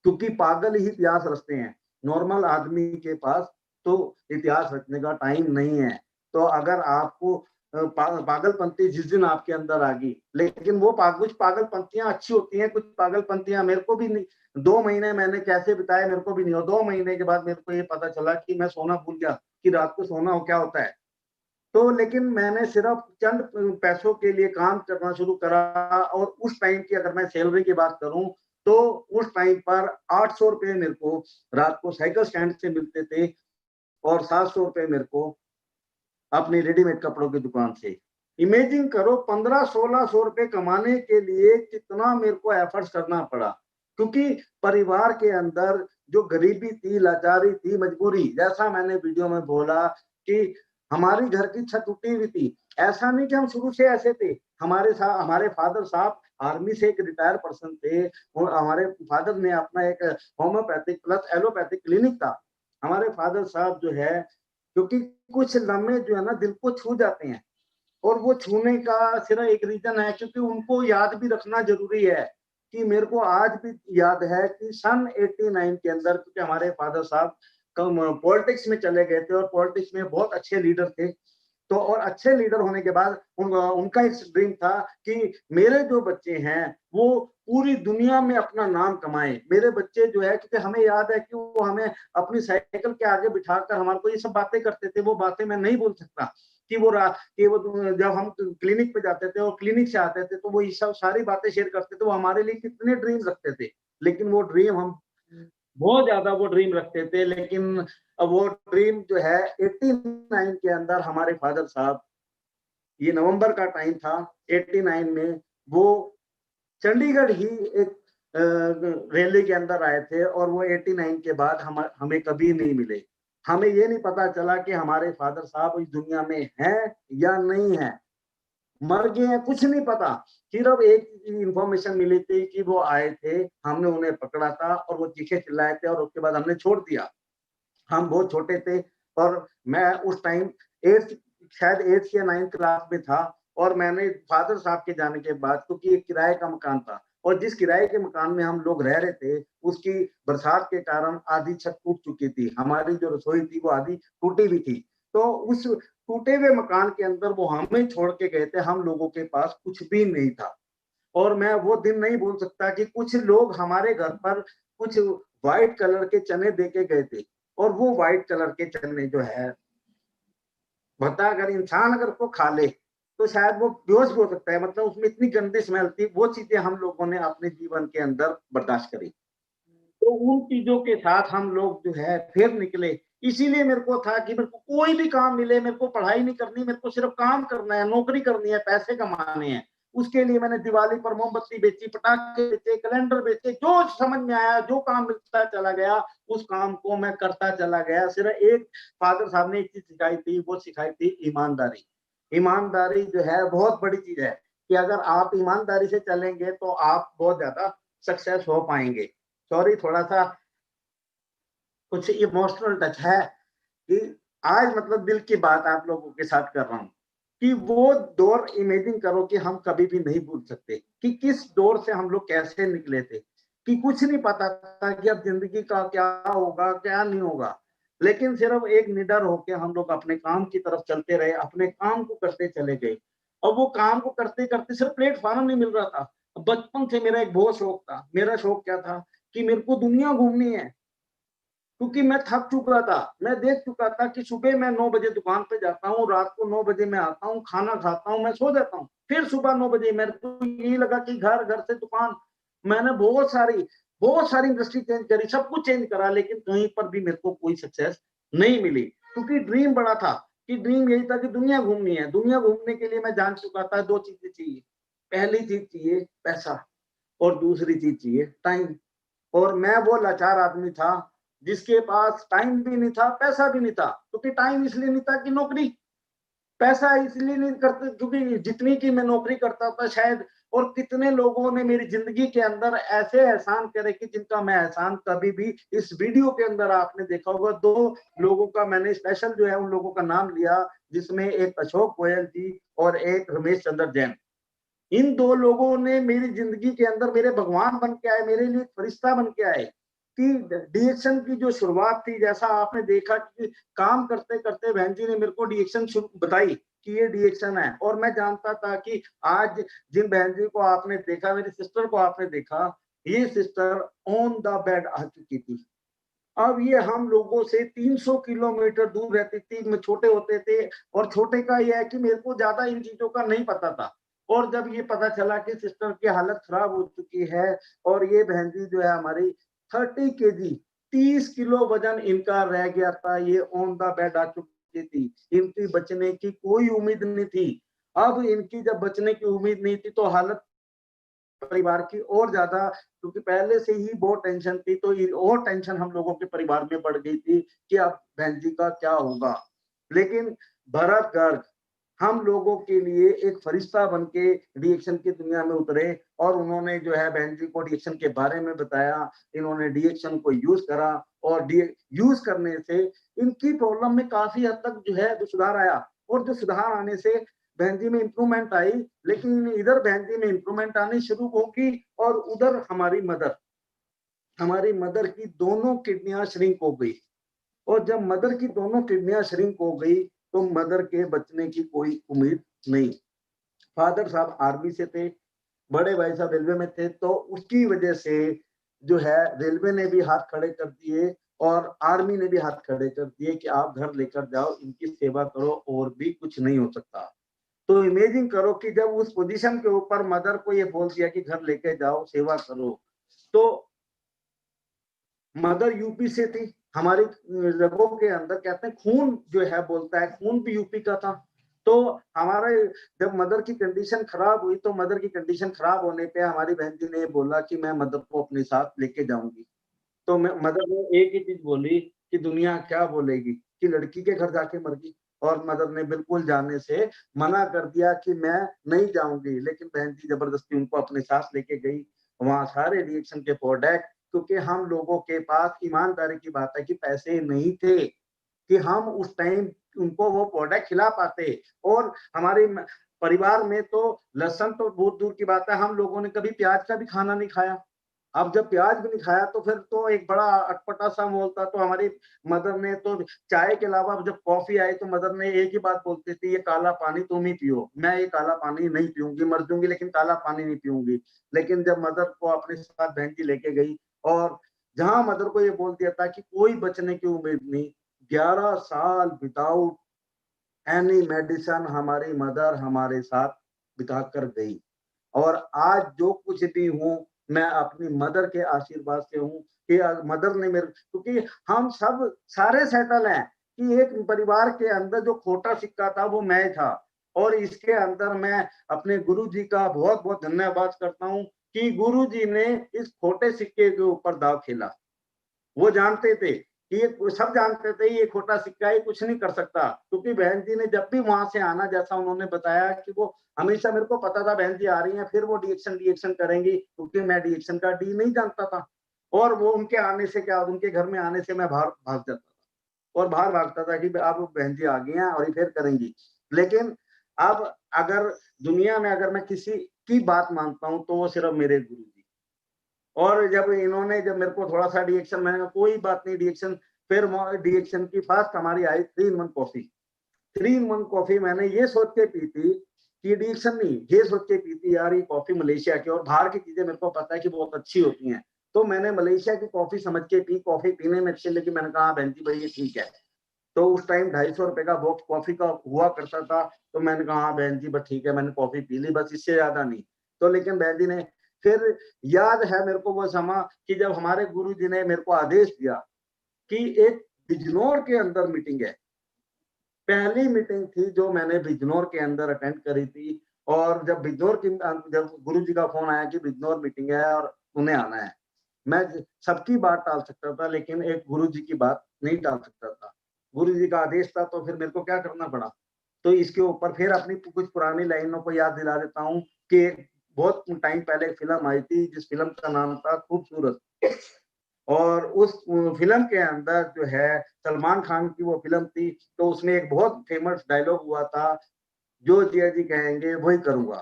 क्योंकि पागल ही इतिहास रचते हैं। नॉर्मल आदमी के पास तो इतिहास रचने का टाइम नहीं है। तो अगर आपको पागलपंती जिस दिन आपके अंदर आ गई, लेकिन वो कुछ पागलपंतियां अच्छी होती हैं, कुछ पागलपंतियां मेरे को भी नहीं। 2 महीने मैंने कैसे बिताए मेरे को भी नहीं, और 2 महीने के बाद मेरे को ये पता चला कि मैं सोना भूल गया, कि रात को सोना हो क्या होता है। तो लेकिन मैंने सिर्फ चंद पैसों के लिए काम करना शुरू करा। और उस टाइम की अगर मैं सैलरी की बात करूं तो उस टाइम पर 800 रुपए मेरे को रात को साइकिल स्टैंड से मिलते थे, और 700 रुपए मेरे को अपनी रेडीमेड कपड़ों की दुकान से। इमेजिन करो 1500-1600 रुपए कमाने के लिए कितना मेरे को एफर्ट्स करना पड़ा, क्योंकि परिवार के अंदर जो गरीबी थी, लाचारी थी, मजबूरी, जैसा मैंने वीडियो में बोला कि हमारी घर की छत टूटी हुई थी। ऐसा नहीं कि हम शुरू से ऐसे थे। हमारे फादर साहब आर्मी से एक रिटायर पर्सन थे, और हमारे फादर ने अपना एक होम्योपैथिक प्लस एलोपैथिक क्लिनिक था। हमारे फादर साहब जो है, क्योंकि कुछ लम्हे जो है ना दिल को छू जाते हैं, और वो छूने का सिर्फ एक रीजन है, क्योंकि उनको याद भी रखना जरूरी है। कि मेरे को आज भी याद है कि सन 89 के अंदर, क्योंकि हमारे फादर साहब पॉलिटिक्स में चले गए थे, और पॉलिटिक्स में बहुत अच्छे लीडर थे। तो और अच्छे लीडर होने के बाद उनका एक ड्रीम था कि मेरे जो बच्चे हैं वो पूरी दुनिया में अपना नाम कमाएं। मेरे बच्चे जो है, क्योंकि हमें याद है कि वो हमें अपनी साइकिल के आगे बिठाकर हमारे को ये सब बातें करते थे। वो बातें मैं नहीं भूल सकता कि वो जब हम क्लिनिक पे जाते थे और क्लिनिक से आते थे तो वो ये सब सारी बातें शेयर करते थे। वो हमारे लिए कितने ड्रीम रखते थे, लेकिन वो ड्रीम हम बहुत ज्यादा वो ड्रीम रखते थे। लेकिन अब वो ड्रीम जो है 89 के अंदर हमारे फादर साहब, ये नवंबर का टाइम था 89 में, वो चंडीगढ़ ही एक रैली के अंदर आए थे, और वो 89 के बाद हमें कभी नहीं मिले। हमें ये नहीं पता चला कि हमारे फादर साहब इस दुनिया में हैं या नहीं है, मर गए हैं, कुछ नहीं पता। सिर्फ एक इंफॉर्मेशन मिली थी कि वो आए थे, हमने उन्हें पकड़ा था और वो चीखे चिल्लाए थे, और उसके बाद हमने छोड़ दिया। हम बहुत छोटे थे, और मैं उस टाइम 8th, शायद 8th या 9th क्लास में था। और मैंने फादर साहब के जाने के बाद, क्योंकि एक किराए का मकान था, और जिस किराए के मकान में हम लोग रह रहे थे, उसकी बरसात के कारण आधी छत टूट चुकी थी। हमारी जो रसोई थी वो आधी टूटी भी थी। तो उस टूटे हुए मकान के अंदर वो हमें छोड़ के गए थे, हम लोगों के पास कुछ भी नहीं था। और मैं वो दिन नहीं भूल सकता कि कुछ लोग हमारे घर पर कुछ व्हाइट कलर के चने देके गए थे, और वो व्हाइट कलर के चने जो है, बता, अगर इंसान अगर उसको खा ले तो शायद वो बेहोश भी हो सकता है। मतलब उसमें इतनी गंदी स्मेल थी। वो चीजें हम लोगों ने अपने जीवन के अंदर बर्दाश्त करी। तो उन चीजों के साथ हम लोग जो है फिर निकले। इसीलिए मेरे को था कि मेरे को कोई भी काम मिले, मेरे को पढ़ाई नहीं करनी, मेरे को सिर्फ काम करना है, नौकरी करनी है, पैसे कमाने हैं। उसके लिए मैंने दिवाली पर मोमबत्ती बेची, पटाखे बेचे, कैलेंडर बेचे, जो समझ में आया, जो काम मिलता चला गया, उस काम को मैं करता चला गया। सिर्फ एक फादर साहब ने एक चीज सिखाई थी, वो सिखाई थी ईमानदारी। ईमानदारी जो है बहुत बड़ी चीज है, कि अगर आप ईमानदारी से चलेंगे तो आप बहुत ज्यादा सक्सेस हो पाएंगे। सॉरी, थोड़ा सा कुछ इमोशनल टच है कि आज मतलब दिल की बात आप लोगों के साथ कर रहा हूँ, कि वो दौर इमेजिन करो कि हम कभी भी नहीं भूल सकते, कि किस दौर से हम लोग कैसे निकले थे, कि कुछ नहीं पता था कि अब जिंदगी का क्या होगा क्या नहीं होगा। लेकिन सिर्फ एक निडर होके हम लोग अपने काम की तरफ चलते रहे, अपने काम को करते चले गए। और वो काम को करते करते सिर्फ प्लेटफॉर्म नहीं मिल रहा था। बचपन से मेरा एक बहुत शौक था। मेरा शौक क्या था कि मेरे को दुनिया घूमनी है, क्योंकि मैं थक चुका था। मैं देख चुका था कि सुबह मैं 9 बजे दुकान पे जाता हूँ, रात को 9 बजे मैं आता हूँ, खाना खाता हूँ, मैं सो जाता हूँ, फिर सुबह 9 बजे मेरे को यही लगा कि घर, घर से दुकान। मैंने बहुत सारी इंडस्ट्री चेंज करी, सब कुछ चेंज करा, लेकिन कहीं पर भी मेरे को कोई सक्सेस नहीं मिली, क्योंकि ड्रीम बड़ा था, कि ड्रीम यही था कि दुनिया घूमनी है। दुनिया घूमने के लिए मैं जान चुका था 2 चीजें चाहिए। पहली चीज चाहिए पैसा, और दूसरी चीज चाहिए टाइम। और मैं वो लाचार आदमी था जिसके पास टाइम भी नहीं था, पैसा भी नहीं था। क्योंकि टाइम इसलिए नहीं था कि नौकरी, पैसा इसलिए नहीं करते क्योंकि जितनी की मैं नौकरी करता था शायद। और कितने लोगों ने मेरी जिंदगी के अंदर ऐसे एहसान करे कि जिनका मैं एहसान कभी भी, इस वीडियो के अंदर आपने देखा होगा 2 लोगों का मैंने स्पेशल जो है उन लोगों का नाम लिया, जिसमें एक अशोक गोयल जी और एक रमेश चंद्र जैन। इन 2 लोगों ने मेरी जिंदगी के अंदर मेरे भगवान बन के आए, मेरे लिए एक फरिश्ता बन के आए। कि डीएक्शन की जो शुरुआत थी, जैसा आपने देखा कि काम करते करते बहन जी ने मेरे को डीएक्शन बताई कि ये डीएक्शन है। और मैं जानता था कि आज जिन बहन जी को आपने देखा, मेरी सिस्टर को आपने देखा, ये सिस्टर ऑन द बेड आ चुकी थी। अब ये हम लोगों से 300 किलोमीटर दूर रहती थी, मैं छोटे होते थे। और छोटे का ये है कि मेरे को ज्यादा इन चीजों का नहीं पता था। और जब ये पता चला कि सिस्टर की हालत खराब हो चुकी है, और ये बहन जी जो है हमारी 30 केजी, 30 किलो वजन इनका रह गया था, ये ऑन द बेड आ चुकी थी। इनकी बचने की कोई उम्मीद नहीं थी। अब इनकी जब बचने की उम्मीद नहीं थी, तो हालत परिवार की और ज्यादा, क्योंकि पहले से ही बहुत टेंशन थी, तो और टेंशन हम लोगों के परिवार में बढ़ गई थी कि अब बहन जी का क्या होगा। लेकिन भरत गर्ग हम लोगों के लिए एक फरिश्ता बन के डीएक्शन की दुनिया में उतरे, और उन्होंने जो है बहन जी को डीएक्शन के बारे में बताया। इन्होंने डीएक्शन को यूज करा, और यूज करने से इनकी प्रॉब्लम में काफी हद तक जो है सुधार आया। और जो सुधार आने से बहन जी में इंप्रूवमेंट आई, लेकिन इधर बहन जी में इंप्रूवमेंट आनी शुरू होगी, और उधर हमारी मदर की दोनों किडनियां श्रिंक हो गई। और जब मदर की दोनों किडनियां श्रिंक हो गई, तो मदर के बचने की कोई उम्मीद नहीं। फादर साहब आर्मी से थे, बड़े भाई साहब रेलवे में थे, तो उसकी वजह से जो है रेलवे ने भी हाथ खड़े कर दिए, और आर्मी ने भी हाथ खड़े कर दिए कि आप घर लेकर जाओ, इनकी सेवा करो, और भी कुछ नहीं हो सकता। तो इमेजिन करो कि जब उस पोजीशन के ऊपर मदर को ये बोल दिया कि घर लेके जाओ, सेवा करो। तो मदर यूपी से थी, हमारी रगों के अंदर कहते हैं खून जो है बोलता है, खून भी यूपी का था। तो हमारे जब मदर की कंडीशन खराब हुई, तो मदर की कंडीशन खराब होने पे हमारी बहन जी ने बोला कि मैं मदर को अपने साथ लेके जाऊंगी। तो मैं मदर ने एक ही चीज बोली कि दुनिया क्या बोलेगी कि लड़की के घर जाके मर गई। और मदर ने बिल्कुल जाने से मना कर दिया कि मैं नहीं जाऊंगी। लेकिन बहन जी जबरदस्ती उनको अपने साथ लेके गई। वहां सारे रिएक्शन के प्रोडक्ट, क्योंकि हम लोगों के पास ईमानदारी की बात है कि पैसे नहीं थे कि हम उस टाइम उनको वो प्रोडक्ट खिला पाते। और हमारी परिवार में तो लहसुन तो बहुत दूर की बात है, हम लोगों ने कभी प्याज का भी खाना नहीं खाया। अब जब प्याज भी नहीं खाया तो फिर तो एक बड़ा अटपटा सा माहौल था। तो हमारी मदर ने तो चाय के अलावा जब कॉफी आई तो मदर ने एक ही बात बोलती थी, ये काला पानी तुम ही पियो, मैं ये काला पानी नहीं पीऊंगी, मर जाऊंगी लेकिन काला पानी नहीं पीऊंगी। लेकिन जब मदर को अपने साथ बहन जी लेके गई और जहां मदर को ये बोल दिया था कि कोई बचने की उम्मीद नहीं, 11 साल विदाउट एनी मेडिसिन हमारी मदर हमारे साथ बिता कर गई। और आज जो कुछ भी हूँ मैं अपनी मदर के आशीर्वाद से हूँ कि मदर ने मेरे, क्योंकि हम सब सारे सेटल हैं कि एक परिवार के अंदर जो खोटा सिक्का था वो मैं था। और इसके अंदर मैं अपने गुरुजी का बहुत बहुत धन्यवाद करता हूँ कि गुरुजी ने इस खोटे सिक्के के ऊपर दाव खेला। वो जानते थे कि ये, सब जानते थे ये खोटा सिक्का ये कुछ नहीं कर सकता, क्योंकि बहन जी ने जब भी वहां से आना, जैसा उन्होंने बताया कि वो हमेशा, मेरे को पता था बहन जी आ रही हैं, फिर वो रिएक्शन करेंगी, क्योंकि मैं रिएक्शन का डी नहीं जानता था। और वो उनके आने से क्या, उनके घर में आने से मैं बाहर भाग जाता था और बाहर भागता था कि अब बहन जी आ गई हैं और ये फिर करेंगी। लेकिन अब अगर दुनिया में अगर मैं किसी की बात मानता हूँ तो वो सिर्फ मेरे गुरु जी। और जब इन्होंने, जब मेरे को थोड़ा सा रिएक्शन, मैंने कहा कोई बात नहीं रिएक्शन, फिर रिएक्शन की फास्ट हमारी आई 3 in 1 कॉफी। 3 in 1 कॉफी मैंने ये सोच के पी थी कि रिएक्शन नहीं, ये सोच के पी थी यार ये कॉफी मलेशिया की, और बाहर की चीजें मेरे को पता है कि बहुत अच्छी होती हैं, तो मैंने मलेशिया की कॉफी समझ के पी। कॉफी पीने में अच्छी लगी, मैंने कहा बहन जी भाई ये ठीक है। तो उस टाइम 250 रुपए का बॉक्स कॉफी का हुआ करता था, तो मैंने कहा हाँ बहन जी बस ठीक है, मैंने कॉफी पी ली, बस इससे ज्यादा नहीं। तो लेकिन बहन जी ने फिर, याद है मेरे को वो समय कि जब हमारे गुरु जी ने मेरे को आदेश दिया कि एक बिजनौर के अंदर मीटिंग है। पहली मीटिंग थी जो मैंने बिजनौर के अंदर अटेंड करी थी। और जब बिजनौर की, जब गुरु जी का फोन आया कि बिजनौर मीटिंग है और उन्हें आना है, मैं सबकी बात टाल सकता था लेकिन एक गुरु जी की बात नहीं टाल सकता था। गुरु जी का आदेश था तो फिर मेरे को क्या करना पड़ा। तो इसके ऊपर फिर अपनी कुछ पुरानी लाइनों को याद दिला देता हूँ कि बहुत टाइम पहले एक फिल्म आई थी जिस फिल्म का नाम था खूबसूरत। और उस फिल्म के अंदर जो है सलमान खान की वो फिल्म थी, तो उसमें एक बहुत फेमस डायलॉग हुआ था, जो जिया जी कहेंगे वही करूंगा।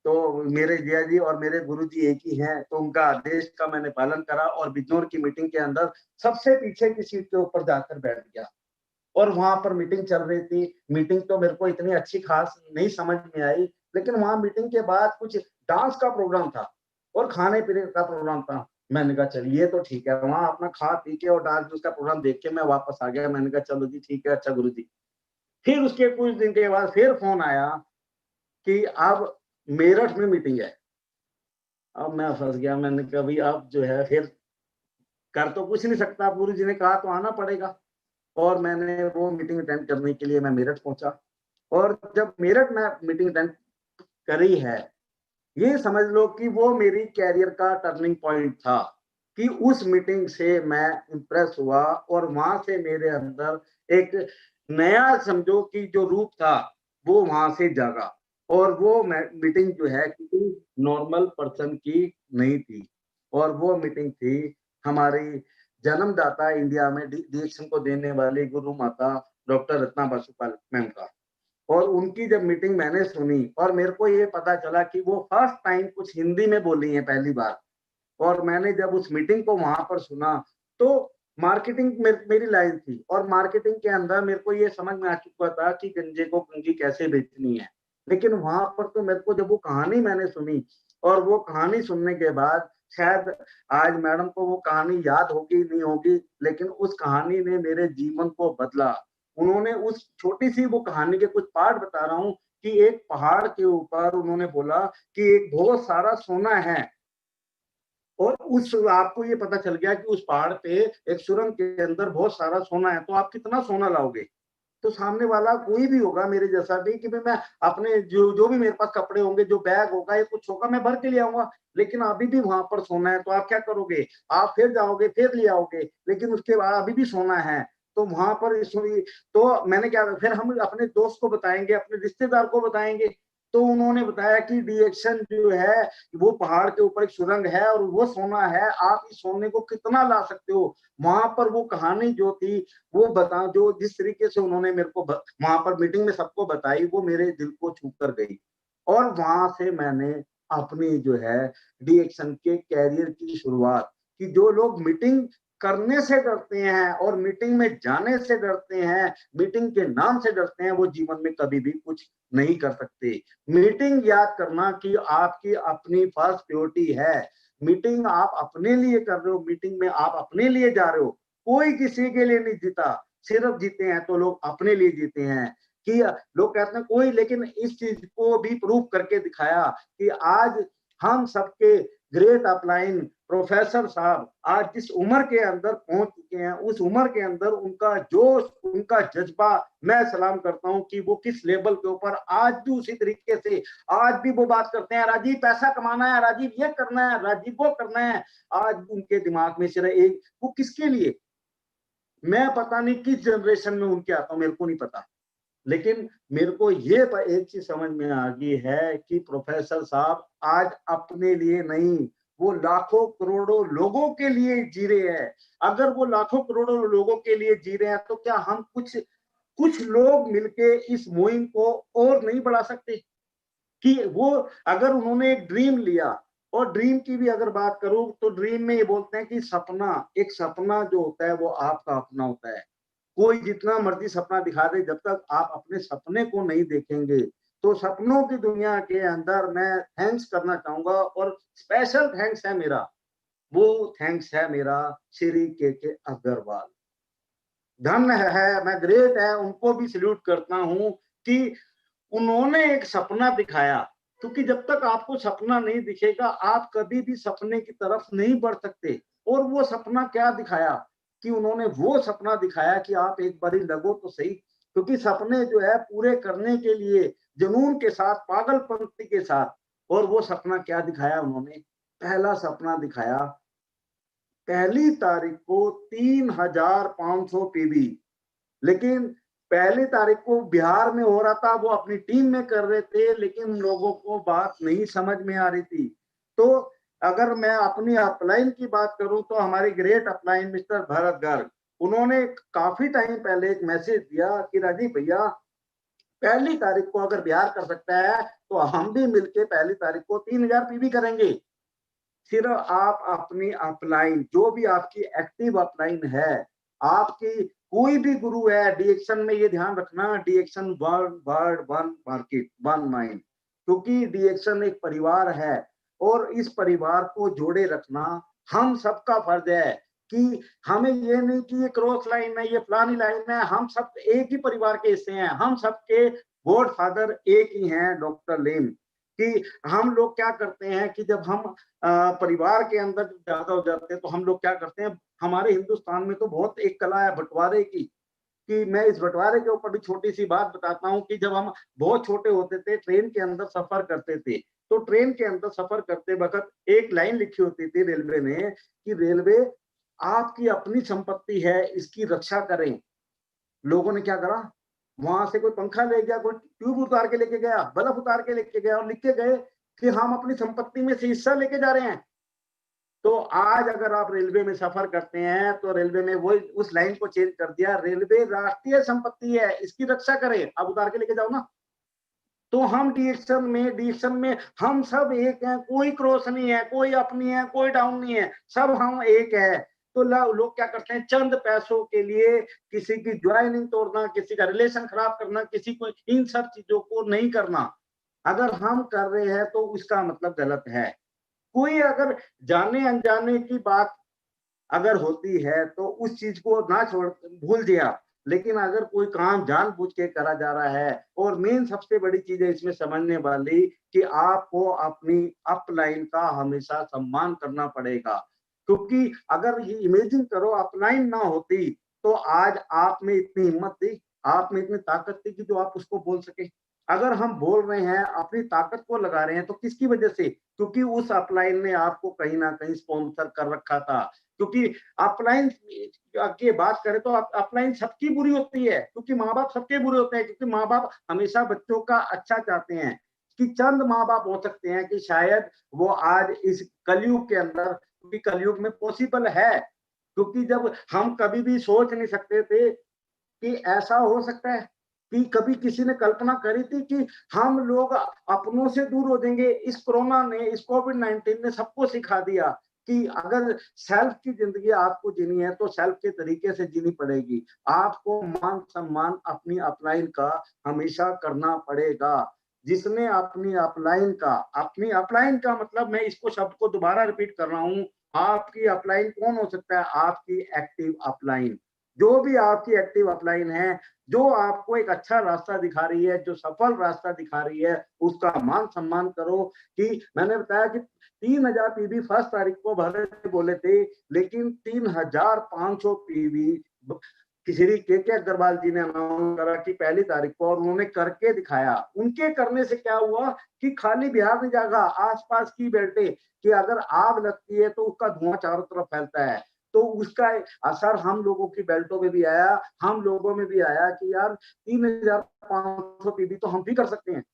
तो मेरे जिया जी और मेरे गुरु जी एक ही हैं, तो उनका आदेश का मैंने पालन करा और बिजनौर की मीटिंग के अंदर सबसे पीछे की सीट के ऊपर जाकर बैठ गया। और वहां पर मीटिंग चल रही थी। मीटिंग तो मेरे को इतनी अच्छी खास नहीं समझ में आई, लेकिन वहां मीटिंग के बाद कुछ डांस का प्रोग्राम था और खाने पीने का प्रोग्राम था। मैंने कहा चलिए तो ठीक है, वहां अपना खा पी के और डांस का प्रोग्राम देख के मैं वापस आ गया। मैंने कहा चलो जी ठीक है, अच्छा गुरु जी। फिर उसके कुछ दिन के बाद फिर फोन आया कि अब मेरठ में मीटिंग है। अब मैं फंस गया, मैंने कहा भाई अब जो है फिर कर तो कुछ नहीं सकता, गुरु जी ने कहा तो आना पड़ेगा। और मैंने वो मीटिंग अटेंड करने के लिए मैं मेरठ पहुंचा। और जब मेरठ में मीटिंग अटेंड करी है, ये समझ लो कि वो मेरी कैरियर का टर्निंग पॉइंट था कि उस मीटिंग से मैं इंप्रेस हुआ और वहां से मेरे अंदर एक नया, समझो कि जो रूप था वो वहां से जागा। और वो मीटिंग जो है किसी नॉर्मल पर्सन की नहीं थी, और वो मीटिंग थी हमारी जन्मदाता इंडिया में डिएक्शन को देने वाली गुरु माता डॉक्टर रत्ना बासुपाल मैम का। और उनकी जब मीटिंग मैंने सुनी और मेरे को ये पता चला कि वो फर्स्ट टाइम कुछ हिंदी में बोली है पहली बार, और मैंने जब उस मीटिंग को वहां पर सुना तो मार्केटिंग मेरी लाइन थी, और मार्केटिंग के अंदर मेरे को ये समझ में आ चुका था कि गंजे को कंगी कैसे बेचनी है। लेकिन वहां पर तो मेरे को जब वो कहानी मैंने सुनी, और वो कहानी सुनने के बाद शायद आज मैडम को वो कहानी याद होगी नहीं होगी, लेकिन उस कहानी ने मेरे जीवन को बदला। उन्होंने उस छोटी सी वो कहानी के कुछ पार्ट बता रहा हूँ कि एक पहाड़ के ऊपर उन्होंने बोला कि एक बहुत सारा सोना है, और उस आपको ये पता चल गया कि उस पहाड़ पे एक सुरंग के अंदर बहुत सारा सोना है, तो आप कितना सोना लाओगे। तो सामने वाला कोई भी होगा मेरे जैसा भी कि मैं अपने जो भी मेरे पास कपड़े होंगे, जो बैग होगा या कुछ होगा, मैं भर के ले आऊंगा। लेकिन अभी भी वहां पर सोना है, तो आप क्या करोगे, आप फिर जाओगे फिर ले आओगे, लेकिन उसके बाद अभी भी सोना है। तो वहां पर तो मैंने क्या, फिर हम अपने दोस्त को बताएंगे, अपने रिश्तेदार को बताएंगे। तो उन्होंने बताया कि डिएक्शन जो है वो पहाड़ के ऊपर एक सुरंग है और वो सोना है, आप इस सोने को कितना ला सकते हो। वहां पर वो कहानी जो थी वो बता, जो जिस तरीके से उन्होंने मेरे को वहां पर मीटिंग में सबको बताई, वो मेरे दिल को छू कर गई। और वहां से मैंने अपनी जो है डी एक्शन के कैरियर की शुरुआत की। जो लोग मीटिंग करने से डरते हैं और मीटिंग में जाने से डरते हैं, मीटिंग के नाम से डरते हैं, वो जीवन में कभी भी कुछ नहीं कर सकते। मीटिंग याद करना कि आपकी अपनी फर्स्ट प्रायोरिटी है। मीटिंग आप अपने लिए कर रहे हो, मीटिंग में आप अपने लिए जा रहे हो, कोई किसी के लिए नहीं जीता। सिर्फ जीते हैं तो लोग अपने लिए जीते हैं। कि लोग कहते हैं कोई, लेकिन इस चीज को भी प्रूव करके दिखाया कि आज हम सबके ग्रेट अपलाइन प्रोफेसर साहब आज जिस उम्र के अंदर पहुंच चुके हैं, उस उम्र के अंदर उनका जोश, उनका जज्बा, मैं सलाम करता हूं कि वो किस लेवल के ऊपर आज भी उसी तरीके से आज भी वो बात करते हैं, राजीव पैसा कमाना है, राजीव ये करना है, राजीव वो करना है। आज उनके दिमाग में सिर्फ एक, वो किसके लिए, मैं पता नहीं किस जनरेशन में उनके आता हूं, मेरे को नहीं पता, लेकिन मेरे को ये एक चीज समझ में आ गई है कि प्रोफेसर साहब आज अपने लिए नहीं, वो लाखों करोड़ों लोगों के लिए जी रहे हैं। अगर वो लाखों करोड़ों लोगों के लिए जी रहे हैं तो क्या हम कुछ कुछ लोग मिलके इस मुहिम को और नहीं बढ़ा सकते? कि वो अगर उन्होंने एक ड्रीम लिया, और ड्रीम की भी अगर बात करूं तो ड्रीम में ये बोलते हैं कि सपना, एक सपना जो होता है वो आपका अपना होता है। कोई जितना मर्जी सपना दिखा दे, जब तक आप अपने सपने को नहीं देखेंगे, तो सपनों की दुनिया के अंदर मैं थैंक्स करना चाहूंगा, और स्पेशल थैंक्स है मेरा, वो थैंक्स है मेरा श्री के अग्रवाल। धन्य है, मैं ग्रेट है, उनको भी सल्यूट करता हूं कि उन्होंने एक सपना दिखाया। क्योंकि जब तक आपको सपना नहीं दिखेगा, आप कभी भी सपने की तरफ नहीं बढ़ सकते। और वो सपना क्या दिखाया कि उन्होंने वो सपना दिखाया कि आप एक बारी लगो तो सही। क्योंकि सपने जो है पूरे करने के लिए जुनून के साथ, पागलपंती के साथ, और वो सपना क्या दिखाया उन्होंने, पहला सपना दिखाया, पहली तारीख को 3,500 पीबी। लेकिन पहली तारीख को बिहार में हो रहा था, वो अपनी टीम में कर रहे थे, लेकिन लोगों को बात नहीं समझ में आ रही थी। तो अगर मैं अपनी अपलाइन की बात करूं तो हमारे great upline mister Bharat Garg, उन्होंने काफी टाइम पहले एक मैसेज दिया कि राजीव भैया, पहली तारीख को अगर बिहार कर सकता है तो हम भी मिलके पहली तारीख को 3,000 पीबी करेंगे। सिर्फ आप अपनी अपलाइन, जो भी आपकी एक्टिव अपलाइन है, आपकी कोई भी गुरु है, डीएक्शन में ये ध्यान रखना, डीएक्शन one word one market one mind, क्योंकि डीएक्शन एक परिवार है, और इस परिवार को जोड़े रखना हम सबका फर्ज है। कि हमें ये नहीं कि ये क्रॉस लाइन है, ये फलानी लाइन है, हम सब एक ही परिवार के हिस्से हैं, हम सबके गॉड फादर एक ही हैं, डॉक्टर लेम। कि हम लोग क्या करते हैं कि जब हम परिवार के अंदर ज्यादा हो जाते हैं तो हम लोग क्या करते हैं, हमारे हिंदुस्तान में तो बहुत एक कला है बंटवारे की, कि मैं इस बंटवारे के ऊपर भी छोटी सी बात बताता हूँ कि जब हम बहुत छोटे होते थे, ट्रेन के अंदर सफर करते थे, तो ट्रेन के अंदर सफर करते वक्त एक लाइन लिखी होती थी रेलवे में कि रेलवे आपकी अपनी संपत्ति है, इसकी रक्षा करें। लोगों ने क्या करा, वहां से कोई पंखा ले गया, कोई ट्यूब उतार के लेके गया, बल्ब उतार के लेके गया, और लिख के गए कि हम अपनी संपत्ति में से हिस्सा लेके जा रहे हैं। तो आज अगर आप रेलवे में सफर करते हैं तो रेलवे में वो उस लाइन को चेंज कर दिया, रेलवे राष्ट्रीय संपत्ति है, इसकी रक्षा करें, अब उतार के लेके जाओ ना। तो हम डीएक्शन में हम सब एक हैं, कोई क्रॉस नहीं है, कोई अप नहीं है, कोई डाउन नहीं है, सब हम एक है। तो लोग क्या करते हैं, चंद पैसों के लिए किसी की ज्वाइनिंग तोड़ना, किसी का रिलेशन खराब करना, किसी को, इन सब चीजों को नहीं करना। अगर हम कर रहे हैं तो उसका मतलब गलत है। कोई अगर जाने अनजाने की बात अगर होती है तो उस चीज को ना छोड़, भूल दिया। लेकिन अगर कोई काम जानबूझ के करा जा रहा है, और मेन सबसे बड़ी चीज है इसमें समझने वाली कि आपको अपनी अपलाइन का हमेशा सम्मान करना पड़ेगा। क्योंकि अगर ये इमेजिन करो अपलाइन ना होती तो आज आप में इतनी हिम्मत थी, आप में इतनी ताकत थी कि जो आप उसको बोल सके। अगर हम बोल रहे हैं, अपनी ताकत को लगा रहे हैं, तो किसकी वजह से? क्योंकि उस अपलाइन ने आपको कहीं ना कहीं स्पॉन्सर कर रखा था। क्योंकि अपलाइन की बात करें तो अपलाइन सबकी बुरी होती है, क्योंकि माँ बाप सबके बुरे होते हैं, क्योंकि माँ बाप हमेशा बच्चों का अच्छा चाहते हैं। कि चंद माँ बाप हो सकते हैं कि शायद वो आज इस कलयुग के अंदर, क्योंकि कलयुग में पॉसिबल है, क्योंकि जब हम कभी भी सोच नहीं सकते थे कि ऐसा हो सकता है, कि कभी किसी ने कल्पना करी थी कि हम लोग अपनों से दूर हो जाएंगे? इस कोरोना ने, इस कोविड-19 ने सबको सिखा दिया कि अगर सेल्फ की जिंदगी आपको जीनी है तो सेल्फ के तरीके से जीनी पड़ेगी। आपको मान सम्मान अपनी अपलाइन का हमेशा करना पड़ेगा। जिसने अपनी अपलाइन का मतलब, मैं इसको शब्द को दोबारा रिपीट कर रहा हूं, आपकी अपलाइन कौन हो सकता है? आपकी एक्टिव अपलाइन। जो भी आपकी एक्टिव अपलाइन है, जो आपको एक अच्छा रास्ता दिखा रही है, जो सफल रास्ता दिखा रही है, उसका मान सम्मान करो। कि मैंने बताया कि 3000 पीवी फर्स्ट तारीख को भरने बोले थे, लेकिन 3500 पीवी श्री के अग्रवाल जी ने अनाउंस करा कि पहली तारीख को, और उन्होंने करके दिखाया। उनके करने से क्या हुआ कि खाली बिहार नहीं जागा, आसपास की बेल्टे, कि अगर आग लगती है तो उसका धुआं चारों तरफ फैलता है, तो उसका असर हम लोगों की बेल्टों में भी आया, हम लोगों में भी आया कि यार 3500 पीवी तो हम भी कर सकते हैं।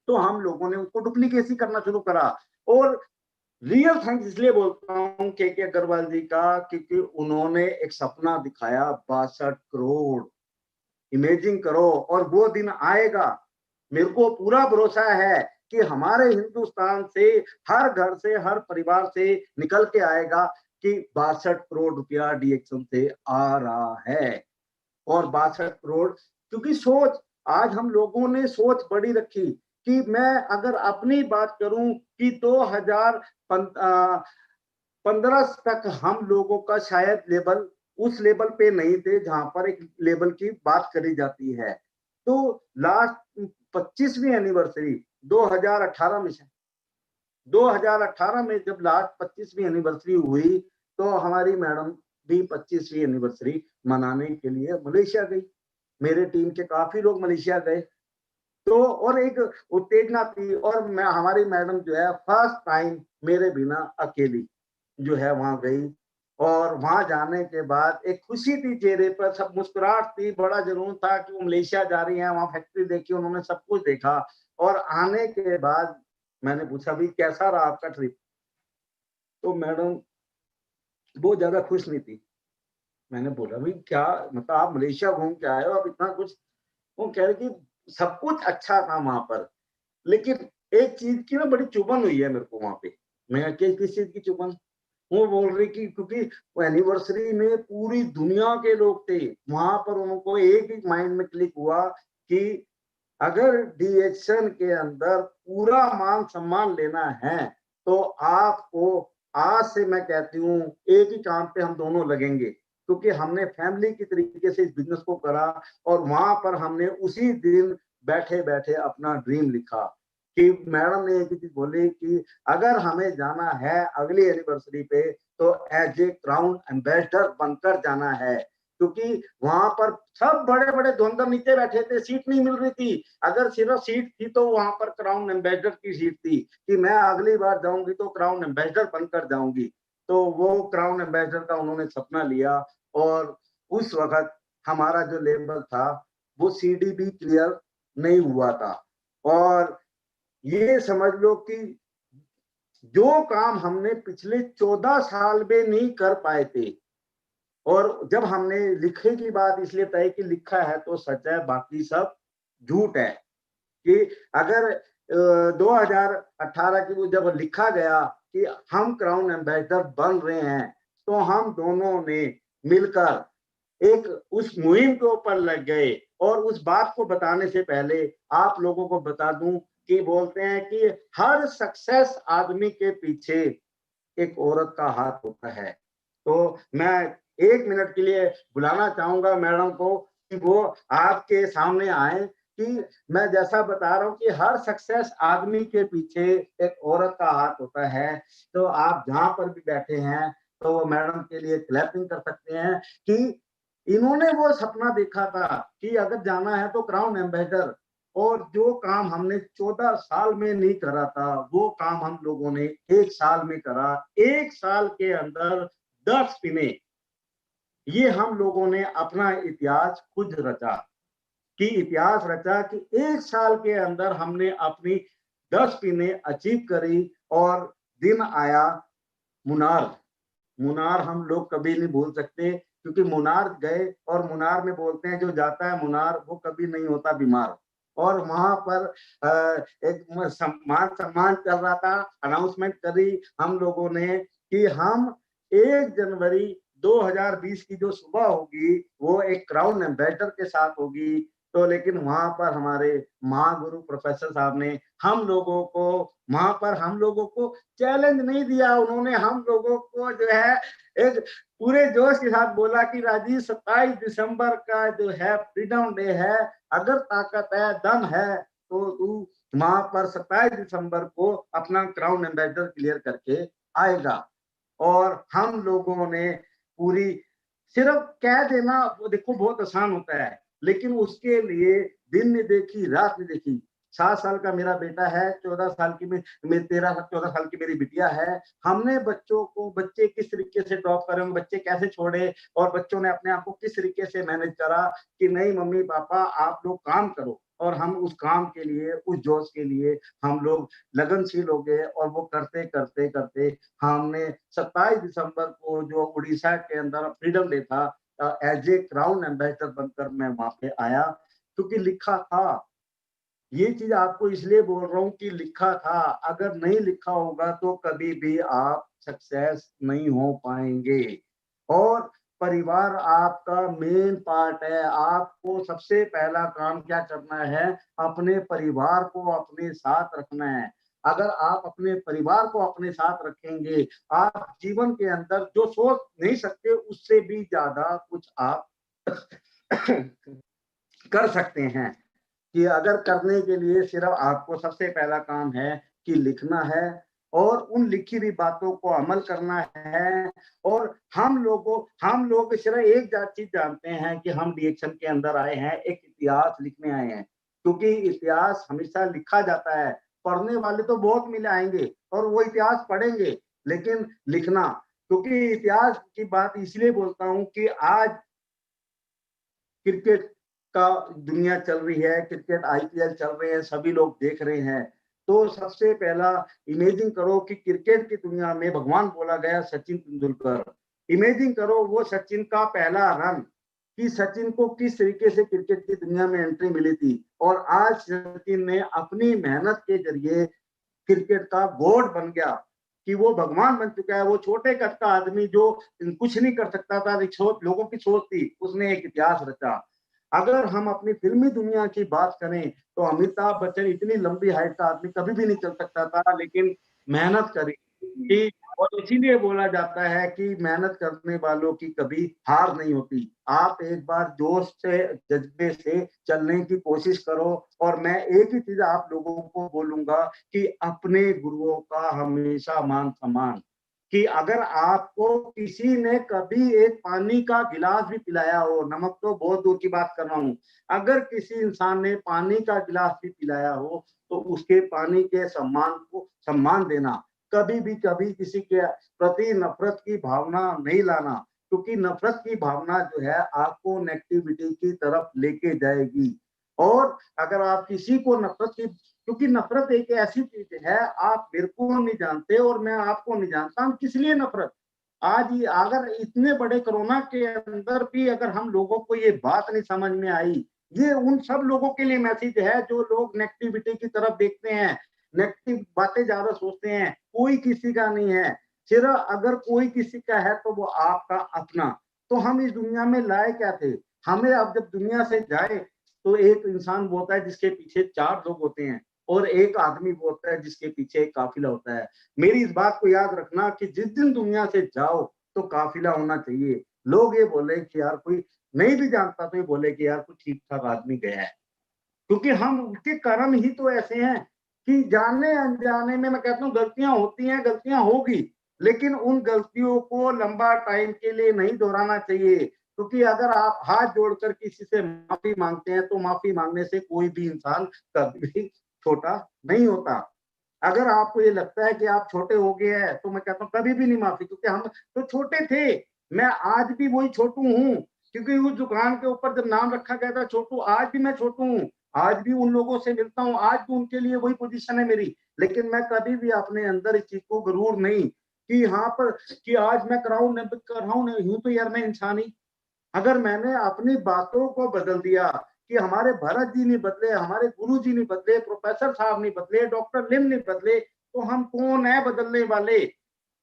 तो हम लोगों ने उसको डुप्लीकेसी करना शुरू करा। और रियल थैंक्स इसलिए बोलता हूँ के अग्रवाल जी का, क्योंकि उन्होंने एक सपना दिखाया 62 करोड़। इमेजिन करो, और वो दिन आएगा। मेरे को पूरा भरोसा है कि हमारे हिंदुस्तान से, हर घर से, हर परिवार से निकल के आएगा कि 62 करोड़ रुपया डीएक्शन से आ रहा है। और 62 करोड़, क्योंकि सोच, आज हम लोगों ने सोच बड़ी रखी कि मैं अगर अपनी बात करूं कि 2015 तक हम लोगों का शायद लेवल उस लेवल पे नहीं थे जहां पर एक लेवल की बात करी जाती है। तो लास्ट 25वीं एनिवर्सरी 2018 में, 2018 में जब लास्ट 25वीं एनिवर्सरी हुई, तो हमारी मैडम भी 25वीं एनिवर्सरी मनाने के लिए मलेशिया गई। मेरे टीम के काफी लोग मलेशिया गए। तो और एक उत्तेजना थी, और मैं, हमारी मैडम जो है फर्स्ट टाइम मेरे बिना अकेली जो है वहां गई। और वहां जाने के बाद एक खुशी थी चेहरे पर, सब मुस्कुराहट थी, बड़ा जुनून था कि वो मलेशिया जा रही हैं। वहां फैक्ट्री देखी, उन्होंने सब कुछ देखा। और आने के बाद मैंने पूछा भी कैसा रहा आपका ट्रिप, तो मैडम बहुत ज्यादा खुश नहीं थी। मैंने बोला भाई क्या मतलब, आप मलेशिया घूम के आए हो, अब इतना कुछ? वो कह रहे कि सब कुछ अच्छा था वहां पर, लेकिन एक चीज की ना बड़ी चुभन हुई है मेरे को वहां पे। मैं किस चीज की चुभन? वो बोल रही कि क्योंकि एनिवर्सरी में पूरी दुनिया के लोग थे वहां पर, उनको एक ही माइंड में क्लिक हुआ कि अगर डीएक्शन के अंदर पूरा मान सम्मान लेना है तो आपको, आज से मैं कहती हूँ, एक ही काम पे हम दोनों लगेंगे। क्योंकि हमने फैमिली की तरीके से इस बिजनेस को करा, और वहां पर हमने उसी दिन बैठे बैठे अपना ड्रीम लिखा। कि मैडम ने एक ही चीज बोली कि अगर हमें जाना है अगली एनिवर्सरी पे तो एज ए क्राउन एम्बेसडर बनकर जाना है। क्योंकि वहां पर सब बड़े बड़े धुंधर नीचे बैठे थे, सीट नहीं मिल रही थी। अगर सिर्फ सीट थी तो वहां पर क्राउन एम्बेसडर की सीट थी कि मैं अगली बार जाऊंगी तो क्राउन एम्बेसडर बनकर जाऊंगी। तो वो क्राउन एम्बेसडर का उन्होंने सपना लिया। और उस वक्त हमारा जो लेवल था वो सीडी भी क्लियर नहीं हुआ था। और ये समझ लो कि जो काम हमने पिछले 14 साल में नहीं कर पाए थे, और जब हमने लिखे की बात इसलिए तय कि लिखा है तो सच है, बाकी सब झूठ है। कि अगर 2018 की वो जब लिखा गया कि हम क्राउन एम्बेसडर बन रहे हैं, तो हम दोनों ने मिलकर एक उस मुहिम के ऊपर लग गए। और उस बात को बताने से पहले आप लोगों को बता दूं कि बोलते हैं कि हर सक्सेस आदमी के पीछे एक औरत का हाथ होता है। तो मैं 1 मिनट के लिए बुलाना चाहूंगा मैडम को कि वो आपके सामने आए। कि मैं जैसा बता रहा हूँ कि हर सक्सेस आदमी के पीछे एक औरत का हाथ होता है। तो आप जहां पर भी बैठे हैं तो वो मैडम के लिए क्लैपिंग कर सकते हैं कि इन्होंने वो सपना देखा था कि अगर जाना है तो क्राउन एम्बेसडर। और जो काम हमने 14 साल में नहीं करा था वो काम हम लोगों ने 1 साल में करा। 1 साल के अंदर 10 पिने, ये हम लोगों ने अपना इतिहास खुद रचा। कि इतिहास रचा कि 1 साल के अंदर हमने अपनी 10 पिने अचीव करी। और दिन आया मुनार। मुनार हम लोग कभी नहीं भूल सकते क्योंकि मुनार गए और मुनार में बोलते हैं जो जाता है मुनार वो कभी नहीं होता बीमार। और वहां पर एक मान सम्मान चल रहा था, अनाउंसमेंट करी हम लोगों ने कि हम 1 जनवरी 2020 की जो सुबह होगी वो एक क्राउन एम्बेसडर के साथ होगी। तो लेकिन वहां पर हमारे महागुरु प्रोफेसर साहब ने हम लोगों को वहां पर हम लोगों को चैलेंज नहीं दिया, उन्होंने हम लोगों को जो है एक पूरे जोश के साथ बोला कि राजीव 27 दिसंबर का जो है फ्रीडम डे है, अगर ताकत है दम है तो तू वहां पर 27 दिसंबर को अपना क्राउन एम्बेसडर क्लियर करके आएगा। और हम लोगों ने पूरी सिर्फ कह देना वो देखो बहुत आसान होता है, लेकिन उसके लिए दिन ने देखी रात ने देखी। 7 साल का मेरा बेटा है, 14 साल की 13-14 साल की मेरी बिटिया है। हमने बच्चों को बच्चे किस तरीके से ड्रॉप करें, बच्चे कैसे छोड़े और बच्चों ने अपने आप को किस तरीके से मैनेज करा कि नहीं मम्मी पापा आप लोग काम करो। और हम उस काम के लिए उस जोश के लिए हम लोग लगनशील हो गए और वो करते करते करते हमने 27 दिसंबर को जो उड़ीसा के अंदर फ्रीडम डे था एज ए क्राउन एम्बेसडर बनकर मैं वहां पे आया, क्योंकि लिखा था। ये चीज आपको इसलिए बोल रहा हूँ कि लिखा था, अगर नहीं लिखा होगा तो कभी भी आप सक्सेस नहीं हो पाएंगे। और परिवार आपका मेन पार्ट है। आपको सबसे पहला काम क्या करना है, अपने परिवार को अपने साथ रखना है। अगर आप अपने परिवार को अपने साथ रखेंगे, आप जीवन के अंदर जो सोच नहीं सकते उससे भी ज्यादा कुछ आप कर सकते हैं। कि अगर करने के लिए सिर्फ आपको सबसे पहला काम है कि लिखना है और उन लिखी हुई बातों को अमल करना है। और हम लोग सिर्फ एक चीज जानते हैं कि हम डीएक्शन के अंदर आए हैं, एक इतिहास लिखने आए हैं, क्योंकि इतिहास हमेशा लिखा जाता है। पढ़ने वाले तो बहुत मिले आएंगे और वो इतिहास पढ़ेंगे, लेकिन लिखना, क्योंकि इतिहास की बात इसलिए बोलता हूँ कि आज क्रिकेट का दुनिया चल रही है, क्रिकेट आईपीएल चल रहे हैं, सभी लोग देख रहे हैं। तो सबसे पहला इमेजिन करो कि क्रिकेट की दुनिया में भगवान बोला गया सचिन तेंदुलकर। इमेजिन करो वो सचिन का पहला रन, कि सचिन को किस तरीके से क्रिकेट की दुनिया में एंट्री मिली थी। और आज सचिन ने अपनी मेहनत के जरिए क्रिकेट का गॉड बन गया, कि वो भगवान बन चुका है। वो छोटे कद का आदमी जो कुछ नहीं कर सकता था, लोगों की सोच थी, उसने एक इतिहास रचा। अगर हम अपनी फिल्मी दुनिया की बात करें तो अमिताभ बच्चन इतनी लंबी हाइट का आदमी कभी भी नहीं चल सकता था, लेकिन मेहनत करी कि, और इसीलिए बोला जाता है कि मेहनत करने वालों की कभी हार नहीं होती। आप एक बार जोश से जज्बे से चलने की कोशिश करो। और मैं एक ही चीज आप लोगों को बोलूंगा कि अपने गुरुओं का हमेशा मान सम्मान, कि अगर आपको किसी ने कभी एक पानी का गिलास भी पिलाया हो, नमक तो बहुत दूर की बात कर रहा हूँ, अगर किसी इंसान ने पानी का गिलास भी पिलाया हो तो उसके पानी के सम्मान को सम्मान देना। कभी किसी के प्रति नफरत की भावना नहीं लाना, क्योंकि नफरत की भावना जो है आपको नेगेटिविटी की तरफ लेके जाएगी। और अगर आप किसी को नफरत की, क्योंकि नफरत एक ऐसी चीज है, आप मेरे को नहीं जानते और मैं आपको नहीं जानता, हम किस लिए नफरत। आज ये अगर इतने बड़े कोरोना के अंदर भी अगर हम लोगों को ये बात नहीं समझ में आई, ये उन सब लोगों के लिए मैसेज है जो लोग नेगेटिविटी की तरफ देखते हैं, नेगेटिव बातें ज्यादा सोचते हैं। कोई किसी का नहीं है, सिर्फ अगर कोई किसी का है तो वो आपका अपना। तो हम इस दुनिया में लाए क्या थे, हमें अब जब दुनिया से जाए तो एक इंसान वो होता है जिसके पीछे 4 लोग होते हैं, और एक आदमी वो होता है जिसके पीछे एक काफिला होता है। मेरी इस बात को याद रखना कि जिस दिन दुनिया से जाओ तो काफिला होना चाहिए। लोग ये बोले कि यार कोई नहीं भी जानता तो ये बोले कि यार कोई ठीक ठाक आदमी गया है, क्योंकि हम उनके कर्म ही तो ऐसे हैं कि जाने अनजाने में मैं कहता हूँ गलतियां होती हैं, गलतियां होगी, लेकिन उन गलतियों को लंबा टाइम के लिए नहीं दोहराना चाहिए। क्योंकि अगर आप हाथ जोड़कर किसी से माफी मांगते हैं तो माफी मांगने से कोई भी इंसान कभी भी छोटा नहीं होता। अगर आपको ये लगता है कि आप छोटे हो गए हैं तो मैं कहता हूँ कभी भी नहीं माफी, क्योंकि हम तो छोटे थे। मैं आज भी वही छोटू हूँ, क्योंकि उस दुकान के ऊपर जब नाम रखा गया था छोटू, आज भी मैं छोटू हूँ। आज भी उन लोगों से मिलता हूँ, आज भी उनके लिए वही पोजीशन है मेरी। लेकिन मैं कभी भी अपने अंदर इस चीज को गरूर नहीं कि यहाँ पर कि आज मैं क्राउन कर रहा हूँ, यूं तो यार मैं इंसान ही अगर मैंने अपनी बातों को बदल दिया कि हमारे भरत जी नहीं बदले, हमारे गुरु जी नहीं बदले, प्रोफेसर साहब नहीं बदले, डॉक्टर लिम नहीं बदले, तो हम कौन है बदलने वाले?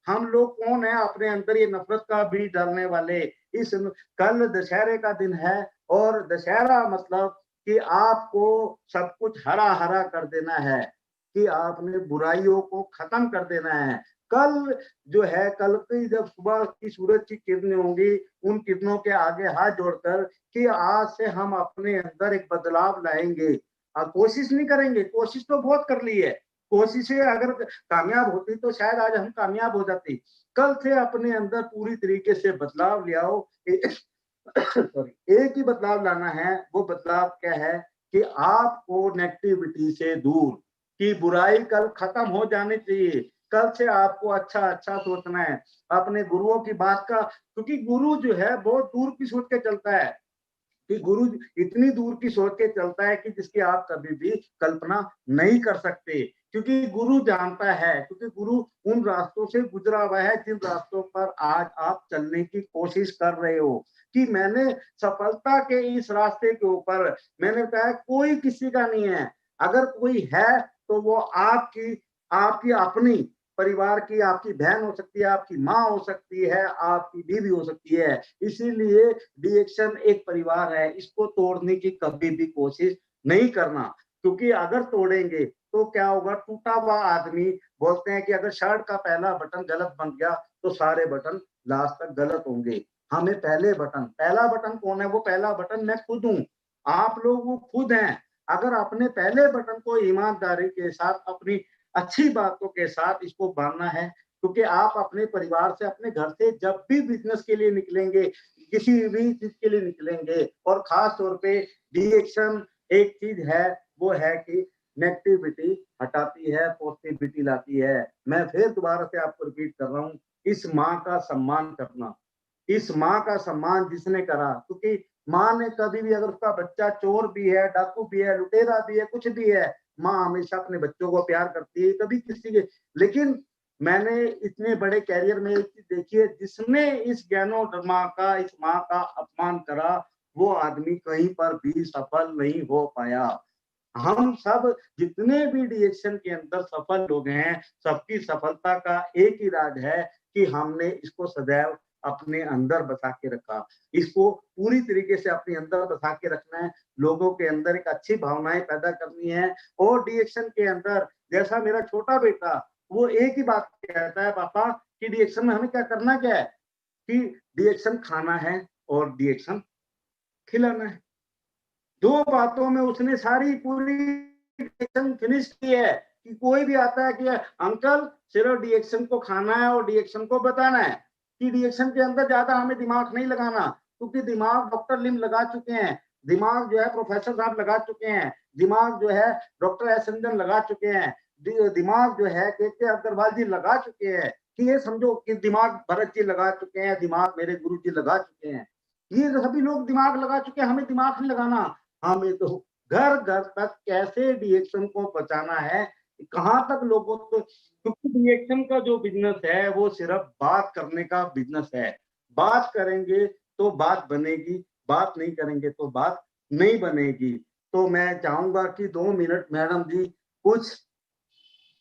हम लोग कौन है अपने अंदर ये नफरत का बीज डालने वाले? इस कल दशहरे का दिन है और दशहरा मतलब कि आपको सब कुछ हरा हरा कर देना है, कि आपने बुराइयों को खत्म कर देना है। कल जो है, कल की जब सुबह की सूरज की किरणें होंगी, उन किरणों के आगे हाथ जोड़कर कि आज से हम अपने अंदर एक बदलाव लाएंगे। कोशिश नहीं करेंगे, कोशिश तो बहुत कर ली है, कोशिशें अगर कामयाब होती तो शायद आज हम कामयाब हो जाते। कल से अपने अंदर पूरी तरीके से बदलाव ले आओ। सॉरी, एक ही बदलाव लाना है। वो बदलाव क्या है कि आपको नेगेटिविटी से दूर, कि बुराई कल खत्म हो जानी चाहिए। कल से आपको अच्छा अच्छा सोचना है, अपने गुरुओं की बात का, क्योंकि गुरु जो है बहुत दूर की सोच के चलता है, कि गुरु इतनी दूर की सोच के चलता है कि जिसकी आप कभी भी कल्पना नहीं कर सकते, क्योंकि गुरु जानता है, क्योंकि गुरु उन रास्तों से गुजरा हुआ है जिन रास्तों पर आज आप चलने की कोशिश कर रहे हो। कि मैंने सफलता के इस रास्ते के ऊपर, मैंने कहा कोई किसी का नहीं है, अगर कोई है तो वो आपकी आपकी अपनी परिवार की, आपकी बहन हो सकती है, आपकी माँ हो सकती है, आपकी बीवी हो सकती है। इसीलिए डीएक्शन एक परिवार है, इसको तोड़ने की कभी भी कोशिश नहीं करना, क्योंकि अगर तोड़ेंगे तो क्या होगा? टूटा हुआ आदमी, बोलते हैं कि अगर शर्ट का पहला बटन गलत बन गया तो सारे बटन लास्ट तक गलत होंगे। हमें पहला बटन कौन है? वो पहला बटन मैं खुद हूँ, आप लोग वो खुद हैं। अगर अपने पहले बटन को ईमानदारी के साथ, अपनी अच्छी बातों के साथ इसको बांधना है, क्योंकि आप अपने परिवार से, अपने घर से जब भी बिजनेस के लिए निकलेंगे, किसी भी चीज के लिए निकलेंगे, और खास तौर पे डीएक्शन एक चीज है, वो है कि नेगेटिविटी हटाती है, पॉजिटिविटी लाती है। मैं फिर दोबारा से आपको रिपीट कर रहा हूँ, इस माँ का सम्मान करना, इस माँ का सम्मान जिसने करा, क्योंकि माँ ने कभी भी, अगर उसका बच्चा चोर भी है, डाकू भी है, लुटेरा भी है, कुछ भी है, माँ हमेशा अपने बच्चों को प्यार करती है, कभी किसी के। लेकिन मैंने इतने बड़े कैरियर में एक चीज देखी है, जिसने इस ज्ञानो माँ का, इस माँ का अपमान करा, वो आदमी कहीं पर भी सफल नहीं हो पाया। हम सब जितने भी डीएक्शन के अंदर सफल लोग हैं, सबकी सफलता का एक ही राज है कि हमने इसको सदैव अपने अंदर बसा के रखा, इसको पूरी तरीके से अपने अंदर बसा के रखना है, लोगों के अंदर एक अच्छी भावनाएं पैदा करनी है। और डीएक्शन के अंदर, जैसा मेरा छोटा बेटा, वो एक ही बात कहता है, पापा कि डीएक्शन में हमें क्या करना, क्या है कि डीएक्शन खाना है और डीएक्शन खिलाना है। दो बातों में उसने सारी पूरी डीएक्शन फिनिश की है, कि कोई भी आता है कि अंकल सिर्फ डीएक्शन को खाना है और डीएक्शन को बताना है, कि डीएक्शन के अंदर ज्यादा हमें दिमाग नहीं लगाना, क्योंकि दिमाग डॉक्टर लिम लगा चुके हैं, दिमाग जो है प्रोफेसर साहब लगा चुके हैं, दिमाग जो है डॉक्टर एस रंजन लगा चुके हैं, दिमाग जो है के अग्रवाल जी लगा चुके हैं, कि ये समझो कि दिमाग भरत जी लगा चुके हैं, दिमाग मेरे गुरु जी लगा चुके हैं, ये सभी लोग दिमाग लगा चुके हैं, हमें दिमाग नहीं लगाना। हमें तो घर घर तक कैसे डीएक्शन को बचाना है, कहाँ तक लोगों को, क्योंकि डीएक्शन का जो बिजनेस है वो सिर्फ बात करने का बिजनेस है, बात करेंगे तो बात बनेगी, बात नहीं करेंगे तो बात नहीं बनेगी। तो मैं चाहूंगा कि 2 मिनट मैडम जी कुछ,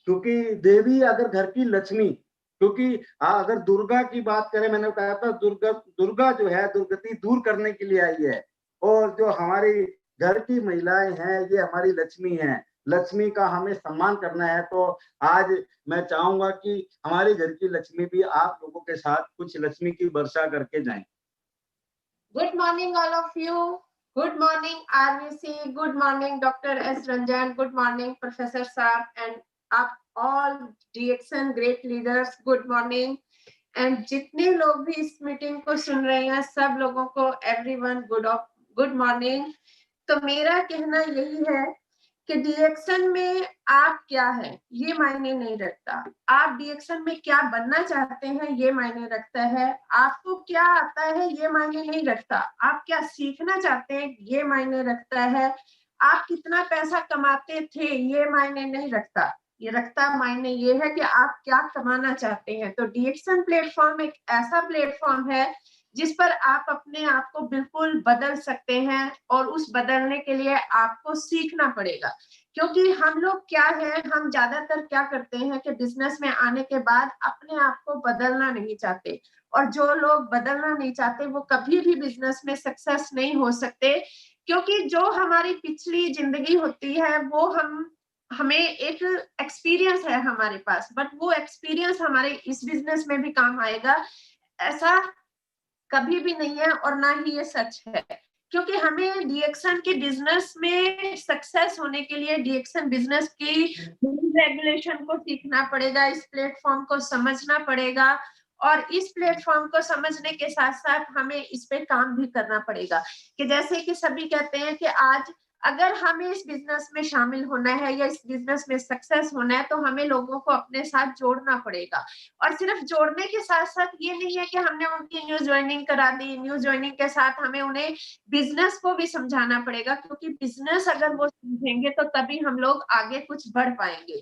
क्योंकि देवी अगर घर की लक्ष्मी, क्योंकि अगर दुर्गा की बात करें, मैंने कहा था दुर्गा जो है दुर्गति दूर करने के लिए आई है, और जो हमारी घर की महिलाएं हैं ये हमारी लक्ष्मी हैं, लक्ष्मी का हमें सम्मान करना है। तो आज मैं चाहूंगा कि हमारी घर की लक्ष्मी भी आप लोगों के साथ कुछ लक्ष्मी की वर्षा करके जाएं। Good morning, all of you. Good morning, RVC. Good morning, Dr. S. Ranjan. Good morning, Professor Saab, and up all DXN great leaders. Good morning. And जितने लोग भी इस मीटिंग को सुन रहे हैं, सब लोगों को everyone good morning. तो मेरा कहना यही है कि डीएक्शन में आप क्या है ये मायने नहीं रखता, आप डीएक्शन में क्या बनना चाहते हैं ये मायने रखता है, आपको क्या आता है ये मायने नहीं रखता, आप क्या सीखना चाहते हैं ये मायने रखता है, आप कितना पैसा कमाते थे ये मायने नहीं रखता, ये रखता मायने ये है कि आप क्या कमाना चाहते हैं। तो डीएक्शन प्लेटफॉर्म एक ऐसा प्लेटफॉर्म है जिस पर आप अपने आप को बिल्कुल बदल सकते हैं, और उस बदलने के लिए आपको सीखना पड़ेगा। क्योंकि हम लोग क्या है, हम ज्यादातर क्या करते हैं कि बिजनेस में आने के बाद अपने आप को बदलना नहीं चाहते, और जो लोग बदलना नहीं चाहते वो कभी भी बिजनेस में सक्सेस नहीं हो सकते। क्योंकि जो हमारी पिछली जिंदगी होती है वो हमें एक एक्सपीरियंस है हमारे पास, बट वो एक्सपीरियंस हमारे इस बिजनेस में भी काम आएगा, ऐसा कभी भी नहीं है, और ना ही ये सच है। क्योंकि हमें डीएक्शन के बिजनेस में सक्सेस होने के लिए डीएक्शन बिजनेस की रेगुलेशन को सीखना पड़ेगा, इस प्लेटफॉर्म को समझना पड़ेगा, और इस प्लेटफॉर्म को समझने के साथ साथ हमें इस पे काम भी करना पड़ेगा। कि जैसे कि सभी कहते हैं कि आज अगर हमें इस बिजनेस में शामिल होना है या इस बिजनेस में सक्सेस होना है, तो हमें लोगों को अपने साथ जोड़ना पड़ेगा। और सिर्फ जोड़ने के साथ साथ ये नहीं है कि हमने उनकी न्यू ज्वाइनिंग करा दी, न्यू ज्वाइनिंग के साथ हमें उन्हें बिजनेस को भी समझाना पड़ेगा, क्योंकि बिजनेस अगर वो समझेंगे तो तभी हम लोग आगे कुछ बढ़ पाएंगे।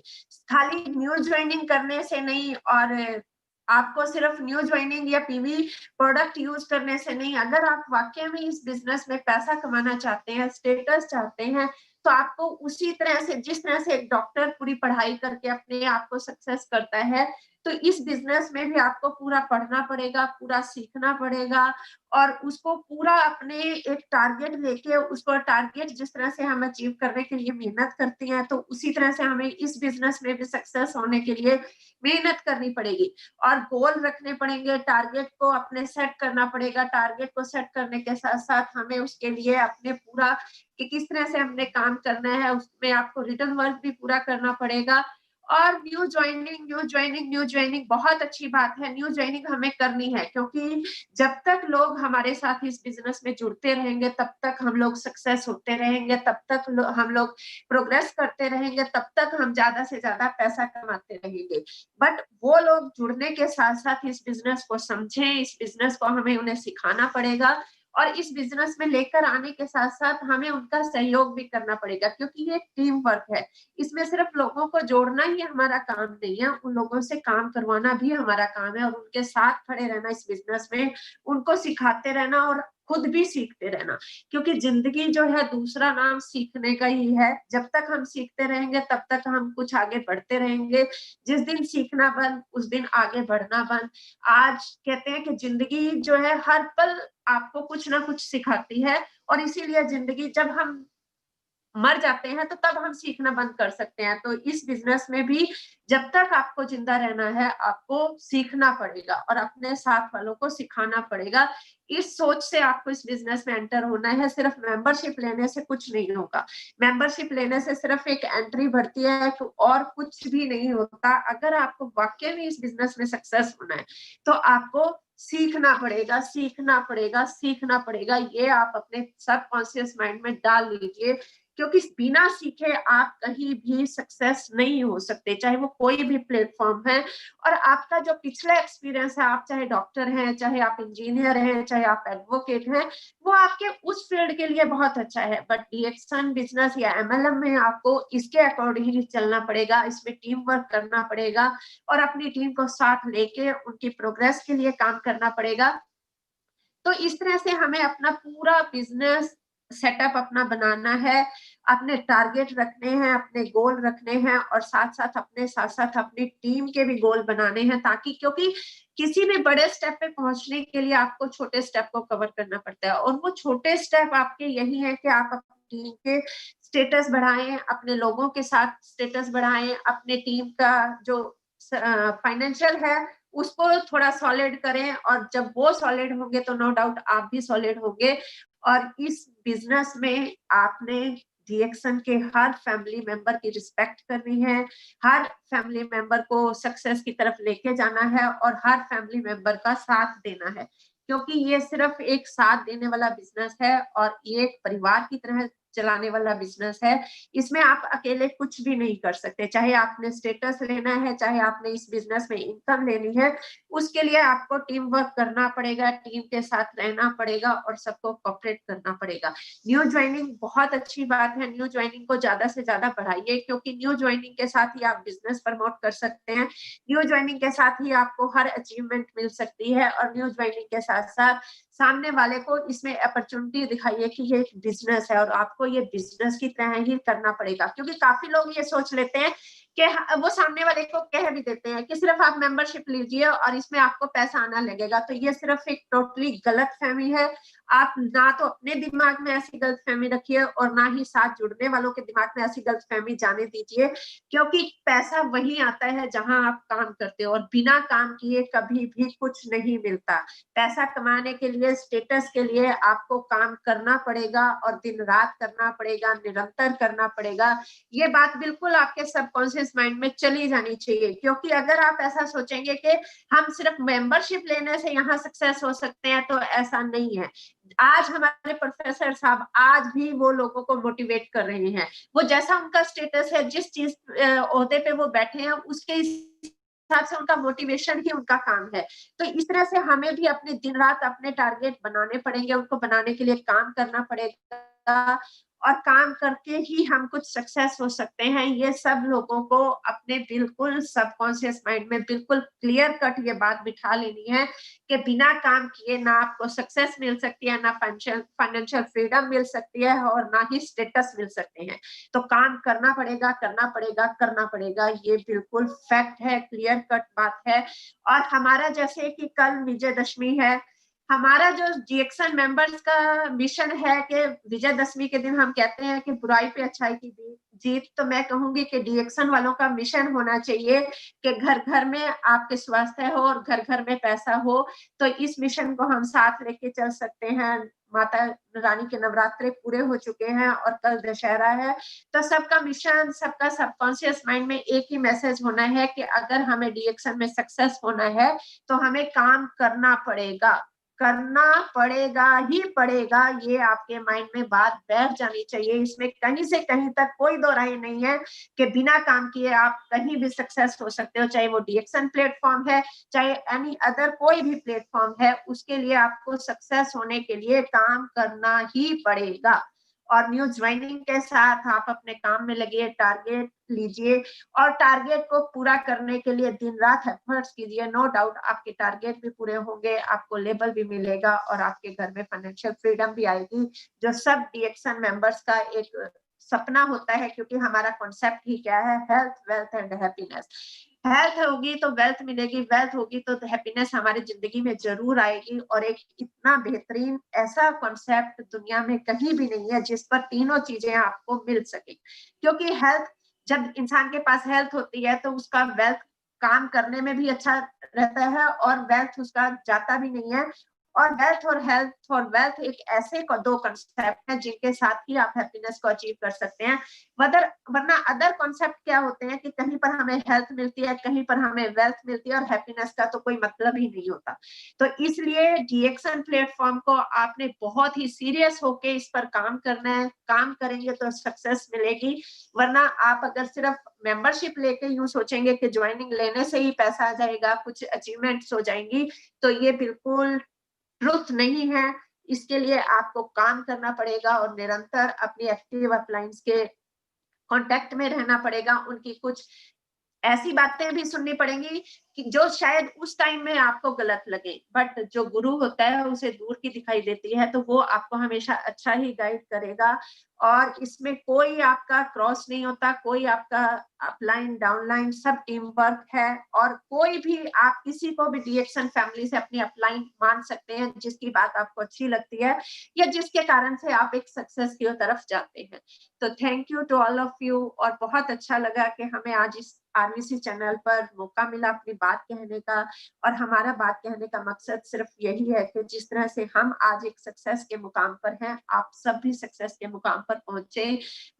खाली न्यू ज्वाइनिंग करने से नहीं, और आपको सिर्फ न्यू ज्वाइनिंग या पीवी प्रोडक्ट यूज करने से नहीं, अगर आप वाकई में इस बिजनेस में पैसा कमाना चाहते हैं, स्टेटस चाहते हैं, तो आपको उसी तरह से, जिस तरह से एक डॉक्टर पूरी पढ़ाई करके अपने आप को सक्सेस करता है, तो इस बिजनेस में भी आपको पूरा पढ़ना पड़ेगा, पूरा सीखना पड़ेगा, और उसको पूरा अपने एक टारगेट लेके, उसको टारगेट जिस तरह से हम अचीव करने के लिए मेहनत करते हैं, तो उसी तरह से हमें इस बिजनेस में भी सक्सेस होने के लिए मेहनत करनी पड़ेगी, और गोल रखने पड़ेंगे, टारगेट को अपने सेट करना पड़ेगा। टारगेट को सेट करने के साथ साथ हमें उसके लिए अपने पूरा कि किस तरह से हमने काम करना है, उसमें आपको रिटर्न वर्क भी पूरा करना पड़ेगा। और न्यू ज्वाइनिंग बहुत अच्छी बात है, न्यू ज्वाइनिंग हमें करनी है, क्योंकि जब तक लोग हमारे साथ इस बिजनेस में जुड़ते रहेंगे तब तक हम लोग सक्सेस होते रहेंगे, तब तक हम लोग प्रोग्रेस करते रहेंगे, तब तक हम ज्यादा से ज्यादा पैसा कमाते रहेंगे। बट वो लोग जुड़ने के साथ साथ इस बिजनेस को समझें, इस बिजनेस को हमें उन्हें सिखाना पड़ेगा, और इस बिजनेस में लेकर आने के साथ साथ हमें उनका सहयोग भी करना पड़ेगा, क्योंकि ये टीम वर्क है। इसमें सिर्फ लोगों को जोड़ना ही हमारा काम नहीं है, उन लोगों से काम करवाना भी हमारा काम है, और उनके साथ खड़े रहना इस बिजनेस में, उनको सिखाते रहना और खुद भी सीखते रहना। क्योंकि जिंदगी जो है दूसरा नाम सीखने का ही है, जब तक हम सीखते रहेंगे तब तक हम कुछ आगे बढ़ते रहेंगे। जिस दिन सीखना बंद, उस दिन आगे बढ़ना बंद। आज कहते हैं कि जिंदगी जो है हर पल आपको कुछ ना कुछ सिखाती है, और इसीलिए जिंदगी, जब हम मर जाते हैं तो तब हम सीखना बंद कर सकते हैं। तो इस बिजनेस में भी जब तक आपको जिंदा रहना है, आपको सीखना पड़ेगा और अपने साथ वालों को सिखाना पड़ेगा। इस सोच से आपको इस बिजनेस में एंटर होना है। सिर्फ मेंबरशिप लेने से कुछ नहीं होगा। मेंबरशिप लेने से सिर्फ एक एंट्री भरती है, और कुछ भी नहीं होता। अगर आपको वाकई में इस बिजनेस में सक्सेस होना है तो आपको सीखना पड़ेगा, सीखना पड़ेगा, सीखना पड़ेगा। ये आप अपने सबकॉन्शियस माइंड में डाल लीजिए, क्योंकि बिना सीखे आप कहीं भी सक्सेस नहीं हो सकते, चाहे वो कोई भी प्लेटफॉर्म है। और आपका जो पिछला एक्सपीरियंस है, आप चाहे डॉक्टर हैं, चाहे आप इंजीनियर हैं, चाहे आप एडवोकेट हैं, वो आपके उस फील्ड के लिए बहुत अच्छा है। बट डीएक्शन बिजनेस या एमएलएम में आपको इसके अकॉर्डिंग ही चलना पड़ेगा, इसमें टीम वर्क करना पड़ेगा, और अपनी टीम को साथ लेके उनकी प्रोग्रेस के लिए काम करना पड़ेगा। तो इस तरह से हमें अपना पूरा बिजनेस सेटअप अपना बनाना है, अपने टारगेट रखने हैं, अपने गोल रखने हैं, और साथ साथ अपनी टीम के भी गोल बनाने हैं, ताकि, क्योंकि किसी भी बड़े स्टेप पे पहुंचने के लिए आपको छोटे स्टेप को कवर करना पड़ता है, और वो छोटे स्टेप आपके यही है कि आप अपनी टीम के स्टेटस बढ़ाएं, अपने लोगों के साथ स्टेटस बढ़ाएं, अपने टीम का जो फाइनेंशियल है उसको थोड़ा सॉलिड करें, और जब वो सॉलिड होंगे तो नो डाउट आप भी सॉलिड होंगे। और इस बिजनेस में आपने डीएक्शन के हर फैमिली मेंबर की रिस्पेक्ट करनी है, हर फैमिली मेंबर को सक्सेस की तरफ लेके जाना है, और हर फैमिली मेंबर का साथ देना है, क्योंकि ये सिर्फ एक साथ देने वाला बिजनेस है, और ये एक परिवार की तरह चलाने वाला बिजनेस है। इसमें आप अकेले कुछ भी नहीं कर सकते, चाहे आपने स्टेटस लेना है, चाहे आपने इस बिजनेस में इनकम लेनी है, उसके लिए आपको टीम वर्क करना पड़ेगा, टीम के साथ रहना पड़ेगा और सबको कोऑपरेट करना पड़ेगा। न्यू ज्वाइनिंग बहुत अच्छी बात है, न्यू ज्वाइनिंग को ज्यादा से ज्यादा बढ़ाइए, क्योंकि न्यू ज्वाइनिंग के साथ ही आप बिजनेस प्रमोट कर सकते हैं, न्यू ज्वाइनिंग के साथ ही आपको हर अचीवमेंट मिल सकती है, और न्यू ज्वाइनिंग के साथ साथ सामने वाले को इसमें अपॉर्चुनिटी दिखाइए कि ये एक बिजनेस है और आपको ये बिजनेस की तरह ही करना पड़ेगा। क्योंकि काफी लोग ये सोच लेते हैं कि वो सामने वाले को कह भी देते हैं कि सिर्फ आप मेंबरशिप लीजिए और इसमें आपको पैसा आना लगेगा, तो ये सिर्फ एक टोटली गलत फहमी है। आप ना तो अपने दिमाग में ऐसी गलतफहमी रखिए और ना ही साथ जुड़ने वालों के दिमाग में ऐसी गलतफहमी जाने दीजिए, क्योंकि पैसा वही आता है जहां आप काम करते हो, और बिना काम किए कभी भी कुछ नहीं मिलता। पैसा कमाने के लिए, स्टेटस के लिए आपको काम करना पड़ेगा और दिन रात करना पड़ेगा, निरंतर करना पड़ेगा। ये बात बिल्कुल आपके सबकॉन्शियस माइंड में चली जानी चाहिए, क्योंकि अगर आप ऐसा सोचेंगे कि हम सिर्फ मेंबरशिप लेने से यहाँ सक्सेस हो सकते हैं, तो ऐसा नहीं है। आज हमारे प्रोफेसर साहब आज भी वो लोगों को मोटिवेट कर रहे हैं, वो जैसा उनका स्टेटस है, जिस चीज ओहदे पे वो बैठे हैं, उसके हिसाब से उनका मोटिवेशन ही उनका काम है। तो इस तरह से हमें भी अपने दिन रात अपने टारगेट बनाने पड़ेंगे, उनको बनाने के लिए काम करना पड़ेगा, और काम करके ही हम कुछ सक्सेस हो सकते हैं। ये सब लोगों को अपने बिल्कुल सबकॉन्शियस माइंड में बिल्कुल क्लियर कट ये बात बिठा लेनी है कि बिना काम किए ना आपको सक्सेस मिल सकती है, ना फाइनेंशियल फ्रीडम मिल सकती है, और ना ही स्टेटस मिल सकते हैं। तो काम करना पड़ेगा, करना पड़ेगा, करना पड़ेगा, ये बिल्कुल फैक्ट है, क्लियर कट बात है। और हमारा जैसे कि कल विजयदशमी है, हमारा जो डीएक्सन मेंबर्स का मिशन है कि विजयदशमी के दिन हम कहते हैं कि बुराई पे अच्छाई की जीत, तो मैं कहूंगी कि डीएक्सन वालों का मिशन होना चाहिए कि घर घर में आपके स्वास्थ्य हो और घर घर में पैसा हो। तो इस मिशन को हम साथ लेके चल सकते हैं। माता रानी के नवरात्रे पूरे हो चुके हैं और कल दशहरा है, तो सबका मिशन, सबका सबकॉन्शियस माइंड में एक ही मैसेज होना है कि अगर हमें डीएक्सन में सक्सेस होना है तो हमें काम करना पड़ेगा, करना पड़ेगा ही पड़ेगा। ये आपके माइंड में बात बैठ जानी चाहिए, इसमें कहीं से कहीं तक कोई दो राय नहीं है कि बिना काम किए आप कहीं भी सक्सेस हो सकते हो, चाहे वो डीएक्सन प्लेटफॉर्म है, चाहे एनी अदर कोई भी प्लेटफॉर्म है, उसके लिए आपको सक्सेस होने के लिए काम करना ही पड़ेगा। और न्यू ज्वाइनिंग के साथ आप अपने काम में लगिए, टारगेट लीजिए और टारगेट को पूरा करने के लिए दिन रात एफर्ट्स कीजिए। नो डाउट आपके टारगेट भी पूरे होंगे, आपको लेबल भी मिलेगा और आपके घर में फाइनेंशियल फ्रीडम भी आएगी, जो सब डीएक्सन मेंबर्स का एक सपना होता है। क्योंकि हमारा कॉन्सेप्ट ही क्या है, health, wealth and happiness. Health होगी तो वेल्थ मिलेगी, वेल्थ होगी तो हैप्पीनेस हमारी जिंदगी में जरूर आएगी। और एक इतना बेहतरीन ऐसा कॉन्सेप्ट दुनिया में कहीं भी नहीं है जिस पर तीनों चीजें आपको मिल सके। क्योंकि हेल्थ, जब इंसान के पास हेल्थ होती है तो उसका वेल्थ काम करने में भी अच्छा रहता है और वेल्थ उसका जाता भी नहीं है। और वेल्थ और हेल्थ और वेल्थ एक ऐसे दो कंसेप्ट हैं जिनके साथ ही आप हैप्पीनेस को अचीव कर सकते हैं। वरना अदर कॉन्सेप्ट क्या होते हैं कि कहीं पर हमें हेल्थ मिलती है, कहीं पर हमें वेल्थ मिलती है, और हैप्पीनेस का तो कोई मतलब ही नहीं होता। तो इसलिए डीएक्सन प्लेटफॉर्म को आपने बहुत ही सीरियस होके इस पर काम करना है। काम करेंगे तो सक्सेस मिलेगी, वरना आप अगर सिर्फ मेंबरशिप लेके यूं सोचेंगे कि ज्वाइनिंग लेने से ही पैसा आ जाएगा, कुछ अचीवमेंट्स हो जाएंगी, तो ये बिल्कुल ट्रुथ नहीं है। इसके लिए आपको काम करना पड़ेगा और निरंतर अपनी एक्टिव अपलाइंस के कांटेक्ट में रहना पड़ेगा। उनकी कुछ ऐसी बातें भी सुननी पड़ेंगी कि जो शायद उस टाइम में आपको गलत लगे, बट जो गुरु होता है उसे दूर की दिखाई देती है, तो वो आपको हमेशा अच्छा ही गाइड करेगा। और इसमें कोई आपका क्रॉस नहीं होता, कोई आपका अपलाइन डाउनलाइन सब टीम वर्क है। और कोई भी, आप किसी को भी डीएक्सन फैमिली से अपनी अपलाइन मान सकते हैं जिसकी बात आपको अच्छी लगती है या जिसके कारण से आप एक सक्सेस की तरफ जाते हैं। तो thank you to all of you. और बहुत अच्छा लगा कि हमें आज इस आरवीसी चैनल पर मौका मिला अपनी बात कहने का। और हमारा बात कहने का मकसद सिर्फ यही है कि जिस तरह से हम आज एक सक्सेस के मुकाम पर हैं, आप सब भी सक्सेस के मुकाम पर पहुंचे।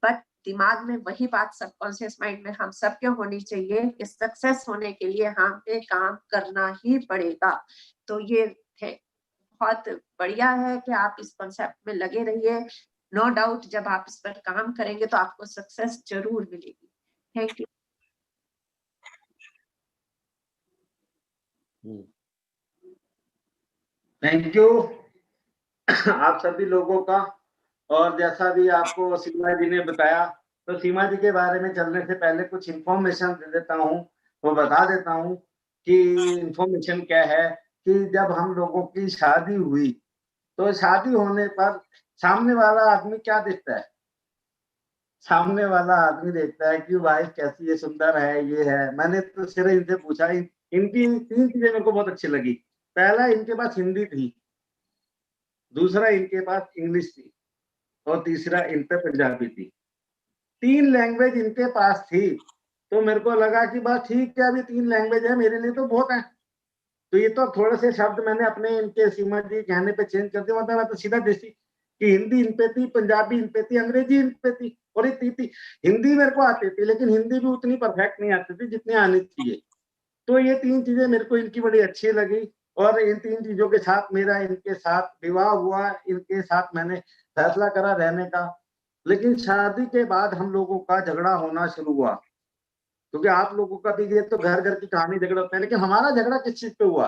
बट दिमाग में वही बात सबकॉन्शियस माइंड में हम सबके होनी चाहिए कि सक्सेस होने के लिए हमें काम करना ही पड़ेगा। तो ये है, बहुत बढ़िया है कि आप इस कॉन्सेप्ट में लगे रहिए। नो डाउट जब आप इस पर काम करेंगे तो आपको सक्सेस जरूर मिलेगी। Thank you. थैंक यू आप सभी लोगों का। और जैसा भी आपको सीमा जी ने बताया, तो सीमा जी के बारे में चलने से पहले कुछ इंफॉर्मेशन दे देता हूँ, वो बता देता हूँ कि इंफॉर्मेशन क्या है। कि जब हम लोगों की शादी हुई, तो शादी होने पर सामने वाला आदमी क्या देखता है? सामने वाला आदमी देखता है कि वाइफ कैसी है, सुंदर है, ये है। मैंने तो सिर्फ इनसे पूछा, इनकी 3 चीजें मेरे को बहुत अच्छी लगी। पहला, इनके पास हिंदी थी, दूसरा इनके पास इंग्लिश थी, और तीसरा इन पे पंजाबी थी। 3 लैंग्वेज इनके पास थी। तो मेरे को लगा कि बस ठीक है, अभी 3 लैंग्वेज है, मेरे लिए तो बहुत है। तो ये तो थोड़े से शब्द मैंने अपने इनके सीमा जी कहने पे चेंज कर दिया, मतलब मैं तो सीधा देसी कि हिंदी इन पे थी, पंजाबी इन पे थी, अंग्रेजी इन पे थी, और ये थी। हिंदी मेरे को आती थी, लेकिन हिंदी भी उतनी परफेक्ट नहीं आती थी जितनी आनी चाहिए। तो ये 3 चीजें मेरे को इनकी बड़ी अच्छी लगी, और इन 3 चीजों के साथ मेरा इनके साथ विवाह हुआ। इनके साथ मैंने फैसला करा रहने का। लेकिन शादी के बाद हम लोगों का झगड़ा होना शुरू हुआ, क्योंकि आप लोगों का भी ये तो घर घर की कहानी झगड़ा होता है, लेकिन हमारा झगड़ा किस चीज पे हुआ?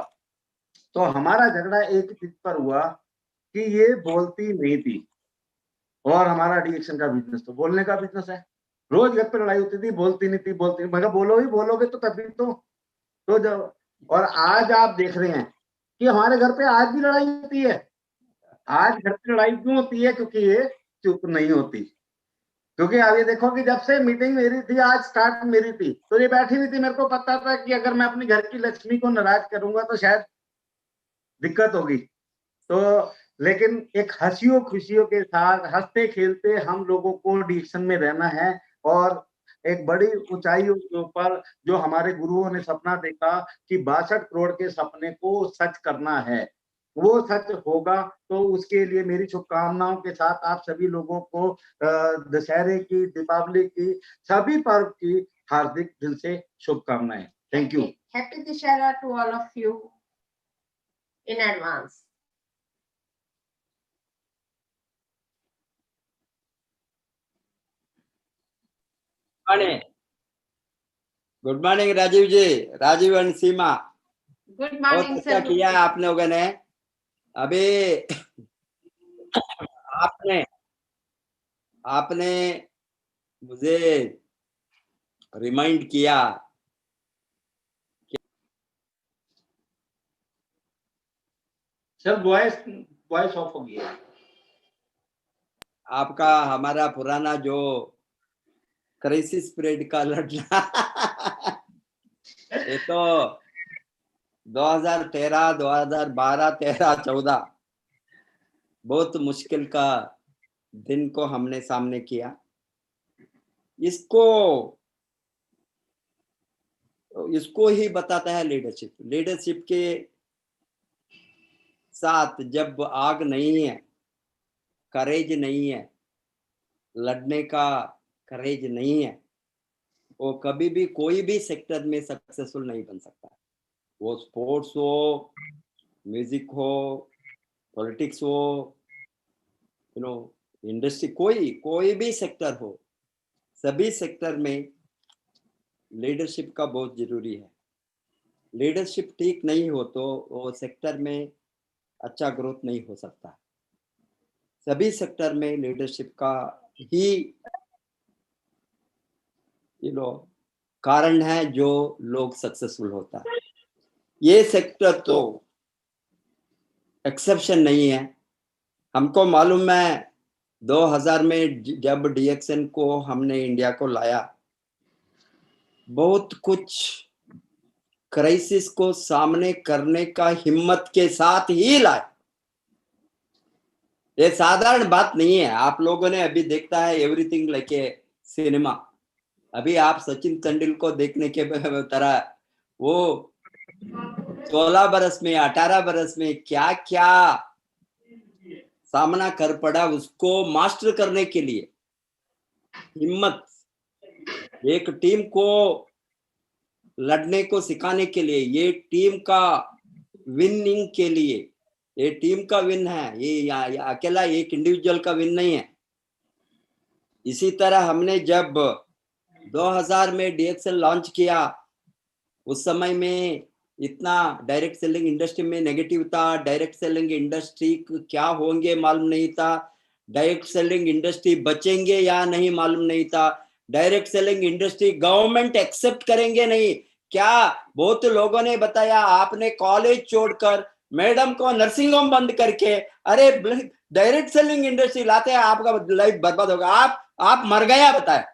तो हमारा झगड़ा एक चीज पर हुआ कि ये बोलती नहीं थी, और हमारा डीएक्शन का बिजनेस तो बोलने का बिजनेस है। रोज घर पे लड़ाई होती थी, बोलती नहीं थी, बोलती नहीं। मगर बोलो ही बोलोगे तो तभी तो जब, और आज आप देख रहे हैं कि हमारे घर पे आज भी लड़ाई होती है। आज घर पे लड़ाई क्यों होती है? क्योंकि ये चुप नहीं होती। क्योंकि अब ये देखो कि जब से मीटिंग मेरी थी, आज स्टार्ट मेरी थी, तो ये बैठी हुई थी। मेरे को पता था कि अगर मैं अपनी घर की लक्ष्मी को नाराज करूंगा तो शायद दिक्कत होगी। तो लेकिन एक हंसियों खुशियों के साथ हंसते खेलते हम लोगों को डिसीजन में रहना है, और एक बड़ी ऊंचाइयों के ऊपर जो हमारे गुरुओं ने सपना देखा कि 62 करोड़ के सपने को सच करना है, वो सच होगा। तो उसके लिए मेरी शुभकामनाओं के साथ आप सभी लोगों को दशहरे की, दीपावली की, सभी पर्व की हार्दिक दिल से शुभकामनाएं। Thank you. Happy Dussehra to all of you in advance. Good morning Rajeev ji, Rajeev and Seema. Good बहुत मॉर्निंग अच्छा सर। किया आप लोगों ने। अभी आपने मुझे रिमाइंड किया। सर वॉइस ऑफ हो गया। आपका हमारा पुराना जो क्राइसिस पीरियड का लड़ना ये तो 2013, 2012, 13, 14 बहुत मुश्किल का दिन को हमने सामने किया। इसको ही बताता है लीडरशिप। लीडरशिप के साथ जब आग नहीं है, करेज नहीं है, लड़ने का करेज नहीं है, वो कभी भी कोई भी सेक्टर में सक्सेसफुल नहीं बन सकता। वो स्पोर्ट्स हो, म्यूजिक हो, पॉलिटिक्स हो, इंडस्ट्री, कोई भी सेक्टर हो, सभी सेक्टर में लीडरशिप का बहुत जरूरी है। लीडरशिप ठीक नहीं हो तो वो सेक्टर में अच्छा ग्रोथ नहीं हो सकता। सभी सेक्टर में लीडरशिप का ही कारण है जो लोग सक्सेसफुल होता है। ये सेक्टर तो एक्सेप्शन नहीं है। हमको मालूम है 2000 में जब डीएक्सन को हमने इंडिया को लाया, बहुत कुछ क्राइसिस को सामने करने का हिम्मत के साथ ही लाए। ये साधारण बात नहीं है। आप लोगों ने अभी देखता है एवरीथिंग लाइक ए सिनेमा। अभी आप सचिन तेंदुलकर को देखने के तरह वो 16 बरस में, 18 बरस में क्या क्या सामना कर पड़ा, उसको मास्टर करने के लिए हिम्मत, एक टीम को लड़ने को सिखाने के लिए, ये टीम का विनिंग के लिए, ये टीम का विन है, ये अकेला एक इंडिविजुअल का विन नहीं है। इसी तरह हमने जब 2000 में डीएक्सएल लॉन्च किया, उस समय में इतना डायरेक्ट सेलिंग इंडस्ट्री में नेगेटिव था, डायरेक्ट सेलिंग इंडस्ट्री क्या होंगे मालूम नहीं था, डायरेक्ट सेलिंग इंडस्ट्री बचेंगे या नहीं मालूम नहीं था, direct selling industry government accept करेंगे नहीं क्या। बहुत लोगों ने बताया आपने कॉलेज छोड़कर मैडम को नर्सिंग होम बंद करके अरे डायरेक्ट सेलिंग इंडस्ट्री लाते हैं, आपका लाइफ बर्बाद होगा, आप मर गया। बताया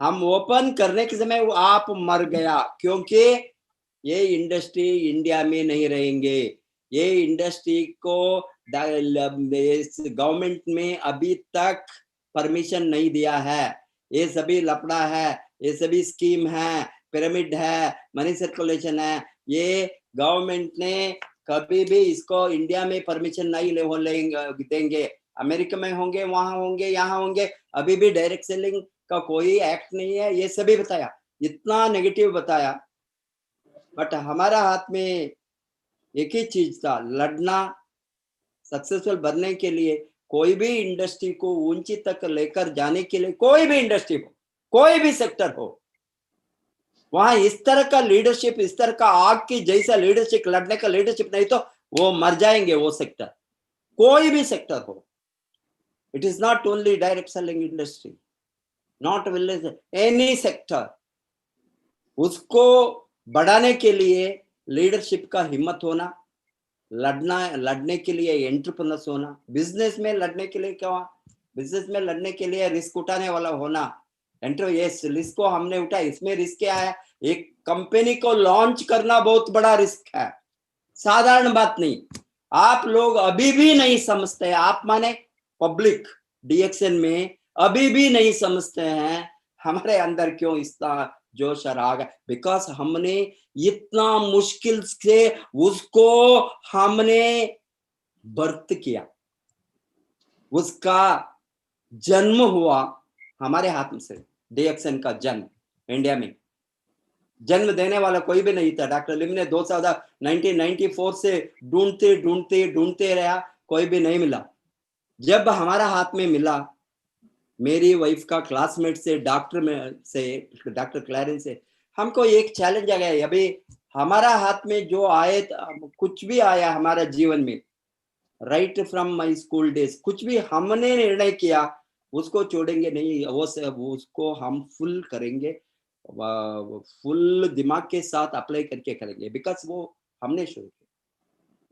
हम ओपन करने के समय वो आप मर गया, क्योंकि ये इंडस्ट्री इंडिया में नहीं रहेंगे। ये इंडस्ट्री को गवर्नमेंट में अभी तक परमिशन नहीं दिया है। ये सभी लफड़ा है, ये सभी स्कीम है, पिरामिड है, मनी सर्कुलेशन है। ये गवर्नमेंट ने कभी भी इसको इंडिया में परमिशन नहीं देंगे। अमेरिका में होंगे, वहां होंगे, यहाँ होंगे, अभी भी डायरेक्ट सेलिंग का कोई एक्ट नहीं है। ये सभी बताया, इतना नेगेटिव बताया, बट हमारा हाथ में एक ही चीज था, लड़ना। सक्सेसफुल बनने के लिए कोई भी इंडस्ट्री को ऊंची तक लेकर जाने के लिए, कोई भी इंडस्ट्री हो, कोई भी सेक्टर हो, वहां इस तरह का लीडरशिप, इस तरह का आग की जैसा लीडरशिप, लड़ने का लीडरशिप नहीं तो वो मर जाएंगे। वो सेक्टर, कोई भी सेक्टर हो, it is not only direct selling industry, not any sector, उसको बढ़ाने के लिए लीडरशिप का हिम्मत होना, लड़ने के लिए एंटरप्रेन्योर्स होना, बिजनेस में लड़ने के लिए क्या, बिजनेस में लड़ने के लिए रिस्क उठाने वाला होना। रिस्क को हमने उठाया। इसमें रिस्क क्या है, एक कंपनी को लॉन्च करना बहुत बड़ा रिस्क है, साधारण बात नहीं। आप लोग अभी भी नहीं समझते, आप माने पब्लिक डीएक्सएन में अभी भी नहीं समझते हैं हमारे अंदर क्यों इतना जोश और आग है। बिकॉज हमने इतना मुश्किल से उसको हमने बर्थ किया, उसका जन्म हुआ हमारे हाथ से। डीएक्सएन का जन्म इंडिया में जन्म देने वाला कोई भी नहीं था। डॉक्टर लिम ने 1994 से ढूंढते रहा, कोई भी नहीं मिला। जब हमारा हाथ में मिला, मेरी वाइफ का क्लासमेट से डॉक्टर क्लैरेंस से हमको एक चैलेंज आ गया। अभी हमारा हाथ में जो आए, कुछ भी आया हमारा जीवन में, right from my school days, कुछ भी हमने निर्णय किया उसको छोड़ेंगे नहीं, वो उसको हम फुल करेंगे, फुल दिमाग के साथ अप्लाई करके करेंगे, बिकॉज वो हमने शुरू किया।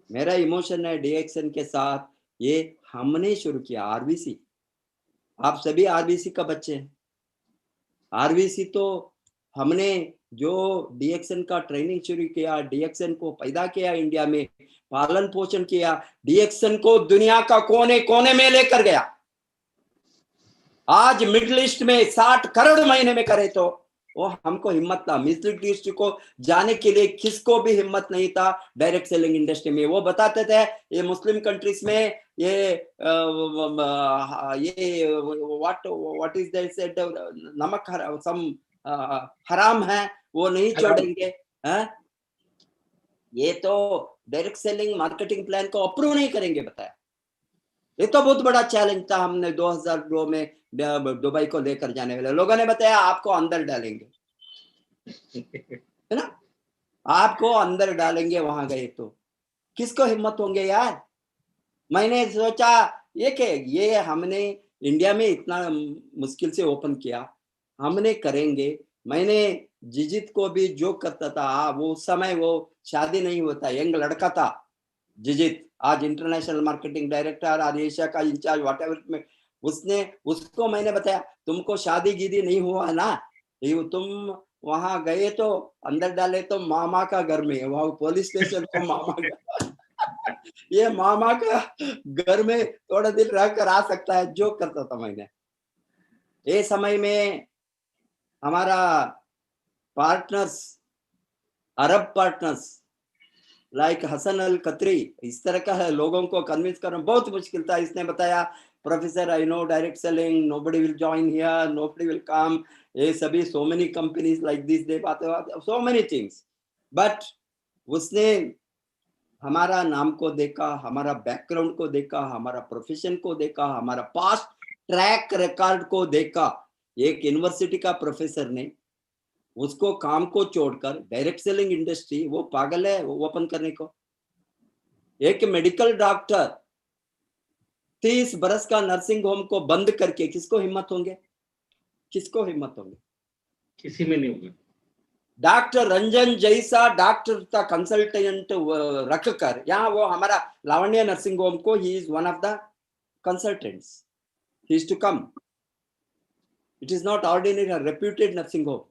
मेरा इमोशन है डीएक्सएन के साथ, ये हमने शुरू किया। आरबीसी, आप सभी आरबीसी का बच्चे हैं। आरबीसी तो हमने जो डीएक्सएन का ट्रेनिंग शुरू किया, डीएक्सएन को पैदा किया, इंडिया में पालन पोषण किया, डीएक्सएन को दुनिया का कोने कोने में लेकर गया। आज मिडिल ईस्ट में 60 करोड़ महीने में करे तो वो हमको हिम्मत था। मिडिल ईस्ट को जाने के लिए किसको भी हिम्मत नहीं था डायरेक्ट सेलिंग इंडस्ट्री में। वो बताते थे ये मुस्लिम कंट्रीज में ये व्हाट इज दैट सेड, नमक हराम है, वो नहीं छोड़ेंगे। ये तो डायरेक्ट सेलिंग मार्केटिंग प्लान को अप्रूव नहीं करेंगे, बताया। ये तो बहुत बड़ा चैलेंज था। हमने 2002 में दुबई को लेकर जाने वाले लोगों ने बताया आपको अंदर डालेंगे, है ना, आपको अंदर डालेंगे। वहां गए तो किसको हिम्मत होंगे यार। मैंने सोचा ये हमने इंडिया में इतना मुश्किल से ओपन किया, हमने करेंगे। मैंने जिजित को भी जो करता था, वो उस समय वो शादी नहीं होता, यंग लड़का था जिजित, आज इंटरनेशनल मार्केटिंग डायरेक्टर, आज एशिया का इंचार्ज, व्हाटएवर में। उसको मैंने बताया तुमको शादी गीदी नहीं हुआ ना, तुम वहां गए तो अंदर डाले तो मामा का घर में, वहां पुलिस स्टेशन को मामा ये मामा का घर में थोड़ा दिन रह कर आ सकता है, जो करता था मैंने। ये समय में हमारा पार्टनर्स, अरब पार्टनर्स लाइक हसन अल कतरी, इस तरह का है, लोगों को कन्विंस करना बहुत मुश्किल था। इसने बताया professor I know direct selling, nobody will join here, nobody will come, ये सभी so many companies like this, they बातें, सो मेनी थिंग्स। बट उसने हमारा नाम को देखा, हमारा बैकग्राउंड को देखा, हमारा प्रोफेशन को देखा, हमारा पास्ट ट्रैक रिकॉर्ड को देखा, एक यूनिवर्सिटी का प्रोफेसर ने उसको काम को छोड़कर डायरेक्ट सेलिंग इंडस्ट्री, वो पागल है वो ओपन करने को। एक मेडिकल डॉक्टर 30 बरस का नर्सिंग होम को बंद करके किसको हिम्मत होंगे, किसको हिम्मत होंगे? किसी में नहीं होगा। डॉक्टर रंजन जैसा डॉक्टर का कंसल्टेंट रख कर यहाँ वो हमारा लावण्य नर्सिंग होम को, he is one of the consultants, he is to come. It is not ordinary, reputed nursing home.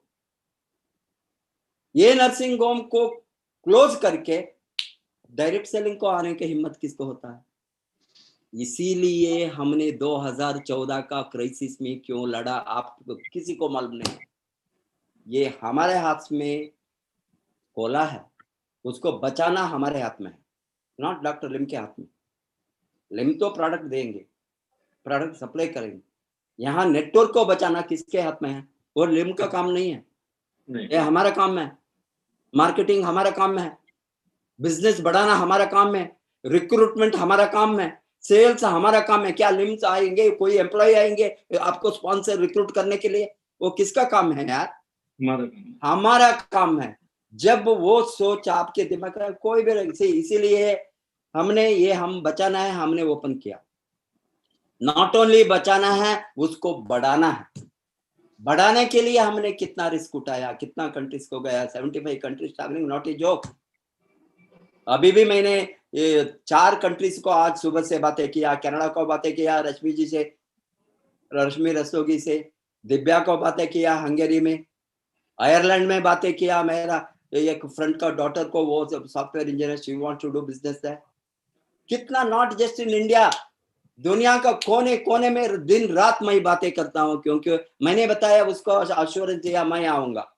ये नर्सिंग होम को क्लोज करके डायरेक्ट सेलिंग को आने की हिम्मत किसको होता है? इसीलिए हमने 2014 का क्राइसिस में क्यों लड़ा, आप किसी को मालूम नहीं। ये हमारे हाथ में कोला है, उसको बचाना हमारे हाथ में है, नॉट डॉक्टर लिम के हाथ में। लिम तो प्रोडक्ट देंगे, प्रोडक्ट सप्लाई करेंगे। यहाँ नेटवर्क को बचाना किसके हाथ में है? और लिम का काम नहीं है, ये हमारा काम है। मार्केटिंग हमारा काम है, बिजनेस बढ़ाना हमारा काम है, रिक्रूटमेंट हमारा काम है, सेल्स हमारा काम है। क्या लिम्स आएंगे, कोई एम्प्लॉय आएंगे आपको स्पॉन्सर रिक्रूट करने के लिए? वो किसका काम है यार? हमारा काम है। जब वो सोच आपके दिमाग में कोई भी इसीलिए हमने ये हम बचाना है, हमने ओपन किया। नॉट ओनली बचाना है, उसको बढ़ाना है। बढ़ाने के लिए हमने कितना रिस्क उठाया, कितना कंट्रीज को गया, 75 countries travelling, not a joke. अभी भी मैंने ये 4 कंट्रीज को आज सुबह से बातें किया, कनाडा को बातें किया रश्मि जी से, रश्मि रस्तोगी से, दिव्या को बातें किया हंगेरी में, आयरलैंड में बातें किया। मेरा एक फ्रेंड का डॉटर को, वो software engineer, she wants to do business है। कितना, नॉट जस्ट इन इंडिया, दुनिया का कोने कोने में दिन रात मैं बातें करता हूं, क्योंकि मैंने बताया उसको, अश्योरेंस दिया मैं आऊंगा,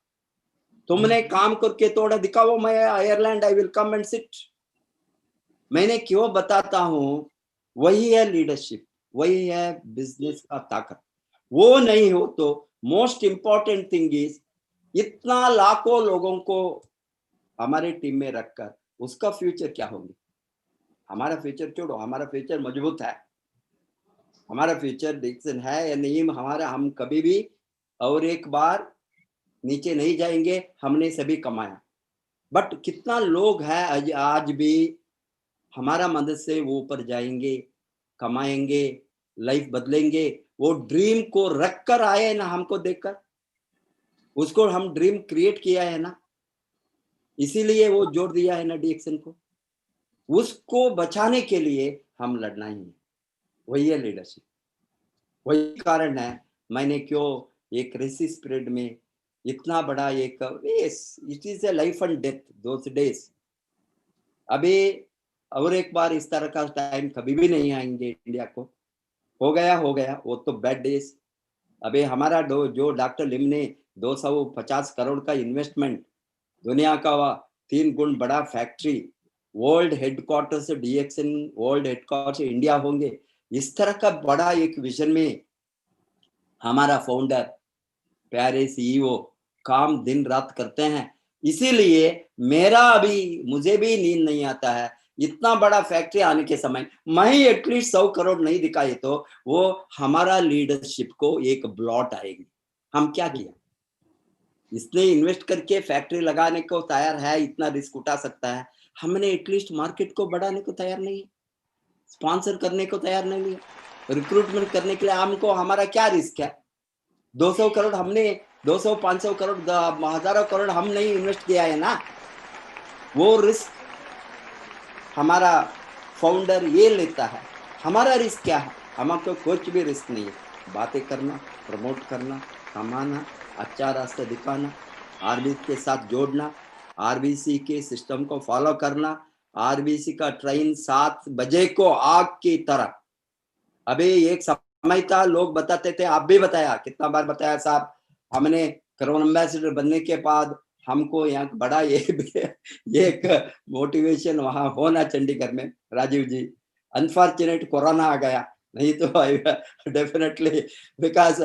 तुमने काम करके थोड़ा दिखाओ, मैं Ireland I will come and sit. मैंने क्यों बताता हूं? वही है लीडरशिप, वही है बिजनेस का ताकत। वो नहीं हो तो मोस्ट इंपॉर्टेंट थिंग इज, इतना लाखों लोगों को हमारे टीम में रखकर उसका फ्यूचर क्या होंगे? हमारा फ्यूचर छोड़ो, हमारा फ्यूचर मजबूत है, हमारा फ्यूचर डिसीजन है या नहीं हमारा, हम कभी भी और एक बार नीचे नहीं जाएंगे। हमने सभी कमाया, बट कितना लोग हैं आज भी हमारा मदद से वो ऊपर जाएंगे, कमाएंगे, लाइफ बदलेंगे। वो ड्रीम को रख कर आए ना, हमको देखकर, उसको हम ड्रीम क्रिएट किया है ना, इसीलिए वो जोड़ दिया है ना डीएक्सन को। उसको बचाने के लिए हम लड़ना ही है, वही है लीडरशिप। वही कारण है मैंने क्यों एक क्राइसिस पीरियड में इतना बड़ा एक race, it is a life and death those days. अभी और एक बार इस तरह का टाइम कभी भी नहीं आएंगे इंडिया को। हो गया वो तो बैड डेज। अभी हमारा जो डॉक्टर लिम ने 250 करोड़ का इन्वेस्टमेंट, दुनिया का 3 गुण बड़ा फैक्ट्री, वर्ल्ड हेडक्वार्टर से डीएक्सन वर्ल्ड हेडक्वार्टर से इंडिया होंगे, इस तरह का बड़ा एक विजन में हमारा फाउंडर प्यारे सीईओ काम दिन रात करते हैं। इसीलिए मुझे भी नींद नहीं आता है। इतना बड़ा फैक्ट्री आने के समय मैं एटलीस्ट 100 करोड़ नहीं दिखाए तो वो हमारा लीडरशिप को एक ब्लॉट आएगी। हम क्या किया? इसने इन्वेस्ट करके फैक्ट्री लगाने को तैयार है, इतना रिस्क उठा सकता है, हमने एटलीस्ट मार्केट को बढ़ाने को तैयार नहीं है, स्पॉन्सर करने को तैयार नहीं है, रिक्रूटमेंट करने के लिए हमको हमारा क्या रिस्क है? 200 करोड़ हमने 200 500 करोड़ हजारों करोड़ हम नहीं इन्वेस्ट किया है ना, वो रिस्क हमारा फाउंडर ये लेता है। हमारा रिस्क क्या है? हमको कुछ भी रिस्क नहीं है, बातें करना, प्रमोट करना, कमाना, अच्छा रास्ता दिखाना, आरबीसी के साथ जोड़ना, आरबीसी के सिस्टम को फॉलो करना। आरबीसी का ट्रेन 7 बजे को आग की तरह। अभी एक समय था लोग बताते थे, आप भी बताया, कितना बार बताया साहब, हमने करोन एम्बेसडर बनने के बाद हमको यहाँ बड़ा एक मोटिवेशन वहां होना चंडीगढ़ में, राजीव जी। अनफॉर्चुनेट कोरोना आ गया, नहीं तो डेफिनेटली बिकॉज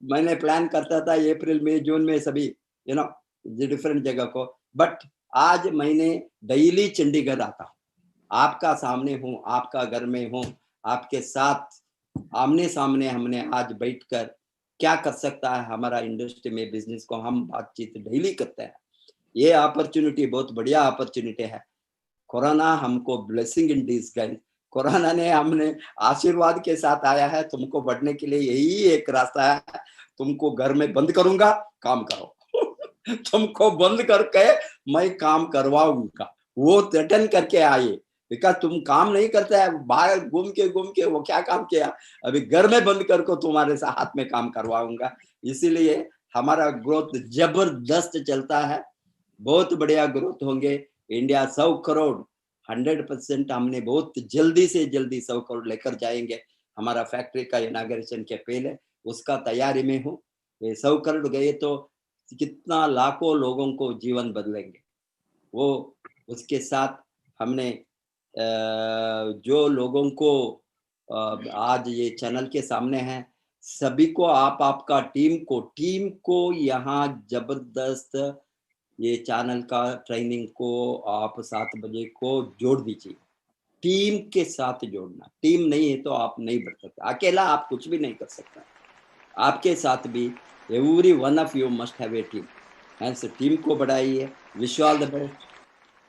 मैंने प्लान करता था अप्रैल में जून में सभी डिफरेंट जगह को, बट आज मैंने डेली चंडीगढ़ आता हूँ, आपका सामने हूँ, आपका घर में हूँ, आपके साथ आमने सामने हमने आज बैठकर क्या कर सकता है हमारा इंडस्ट्री में बिजनेस को हम बातचीत डेली करते हैं। ये अपॉर्चुनिटी बहुत बढ़िया अपॉर्चुनिटी है। कोरोना हमको ब्लेसिंग इन डिस्गाइज, कोरोना ने हमने आशीर्वाद के साथ आया है तुमको बढ़ने के लिए। यही एक रास्ता है, तुमको घर में बंद करूंगा, काम करो तुमको बंद करके मैं काम करवाऊंगा, वो थ्रेटन करके आए। बिकॉज तुम काम नहीं करते है, बाहर घूम के वो क्या काम किया, अभी घर में बंद करके तुम्हारे साथ हाथ में काम करवाऊंगा। इसीलिए हमारा ग्रोथ जबरदस्त चलता है, बहुत बढ़िया ग्रोथ होंगे। इंडिया 100 करोड़ 100% हमने बहुत जल्दी से जल्दी 100 करोड़ लेकर जाएंगे। हमारा फैक्ट्री का इनाग्रेशन के पहले उसका तैयारी में हूँ। ये 100 करोड़ गए तो कितना लाखों लोगों को जीवन बदलेंगे। वो उसके साथ हमने जो लोगों को आज ये चैनल के सामने है, सभी को आपका टीम को यहाँ जबरदस्त ये चैनल का ट्रेनिंग को आप 7 बजे को जोड़ दीजिए। टीम के साथ जोड़ना, टीम नहीं है तो आप नहीं बढ़ सकते, अकेला आप कुछ भी नहीं कर सकते। आपके साथ भी every one of you must have a team, hence team को बढ़ाइए। Wish you all the best.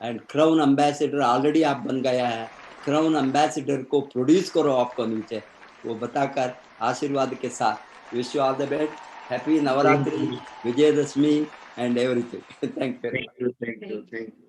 And crown ambassador already आप बन गया है, क्राउन एम्बेसडर को प्रोड्यूस करो आपको नीचे, वो बताकर आशीर्वाद के साथ wish you all the best. Happy Navratri, Vijayadashami and everything. Thank you. Thank you.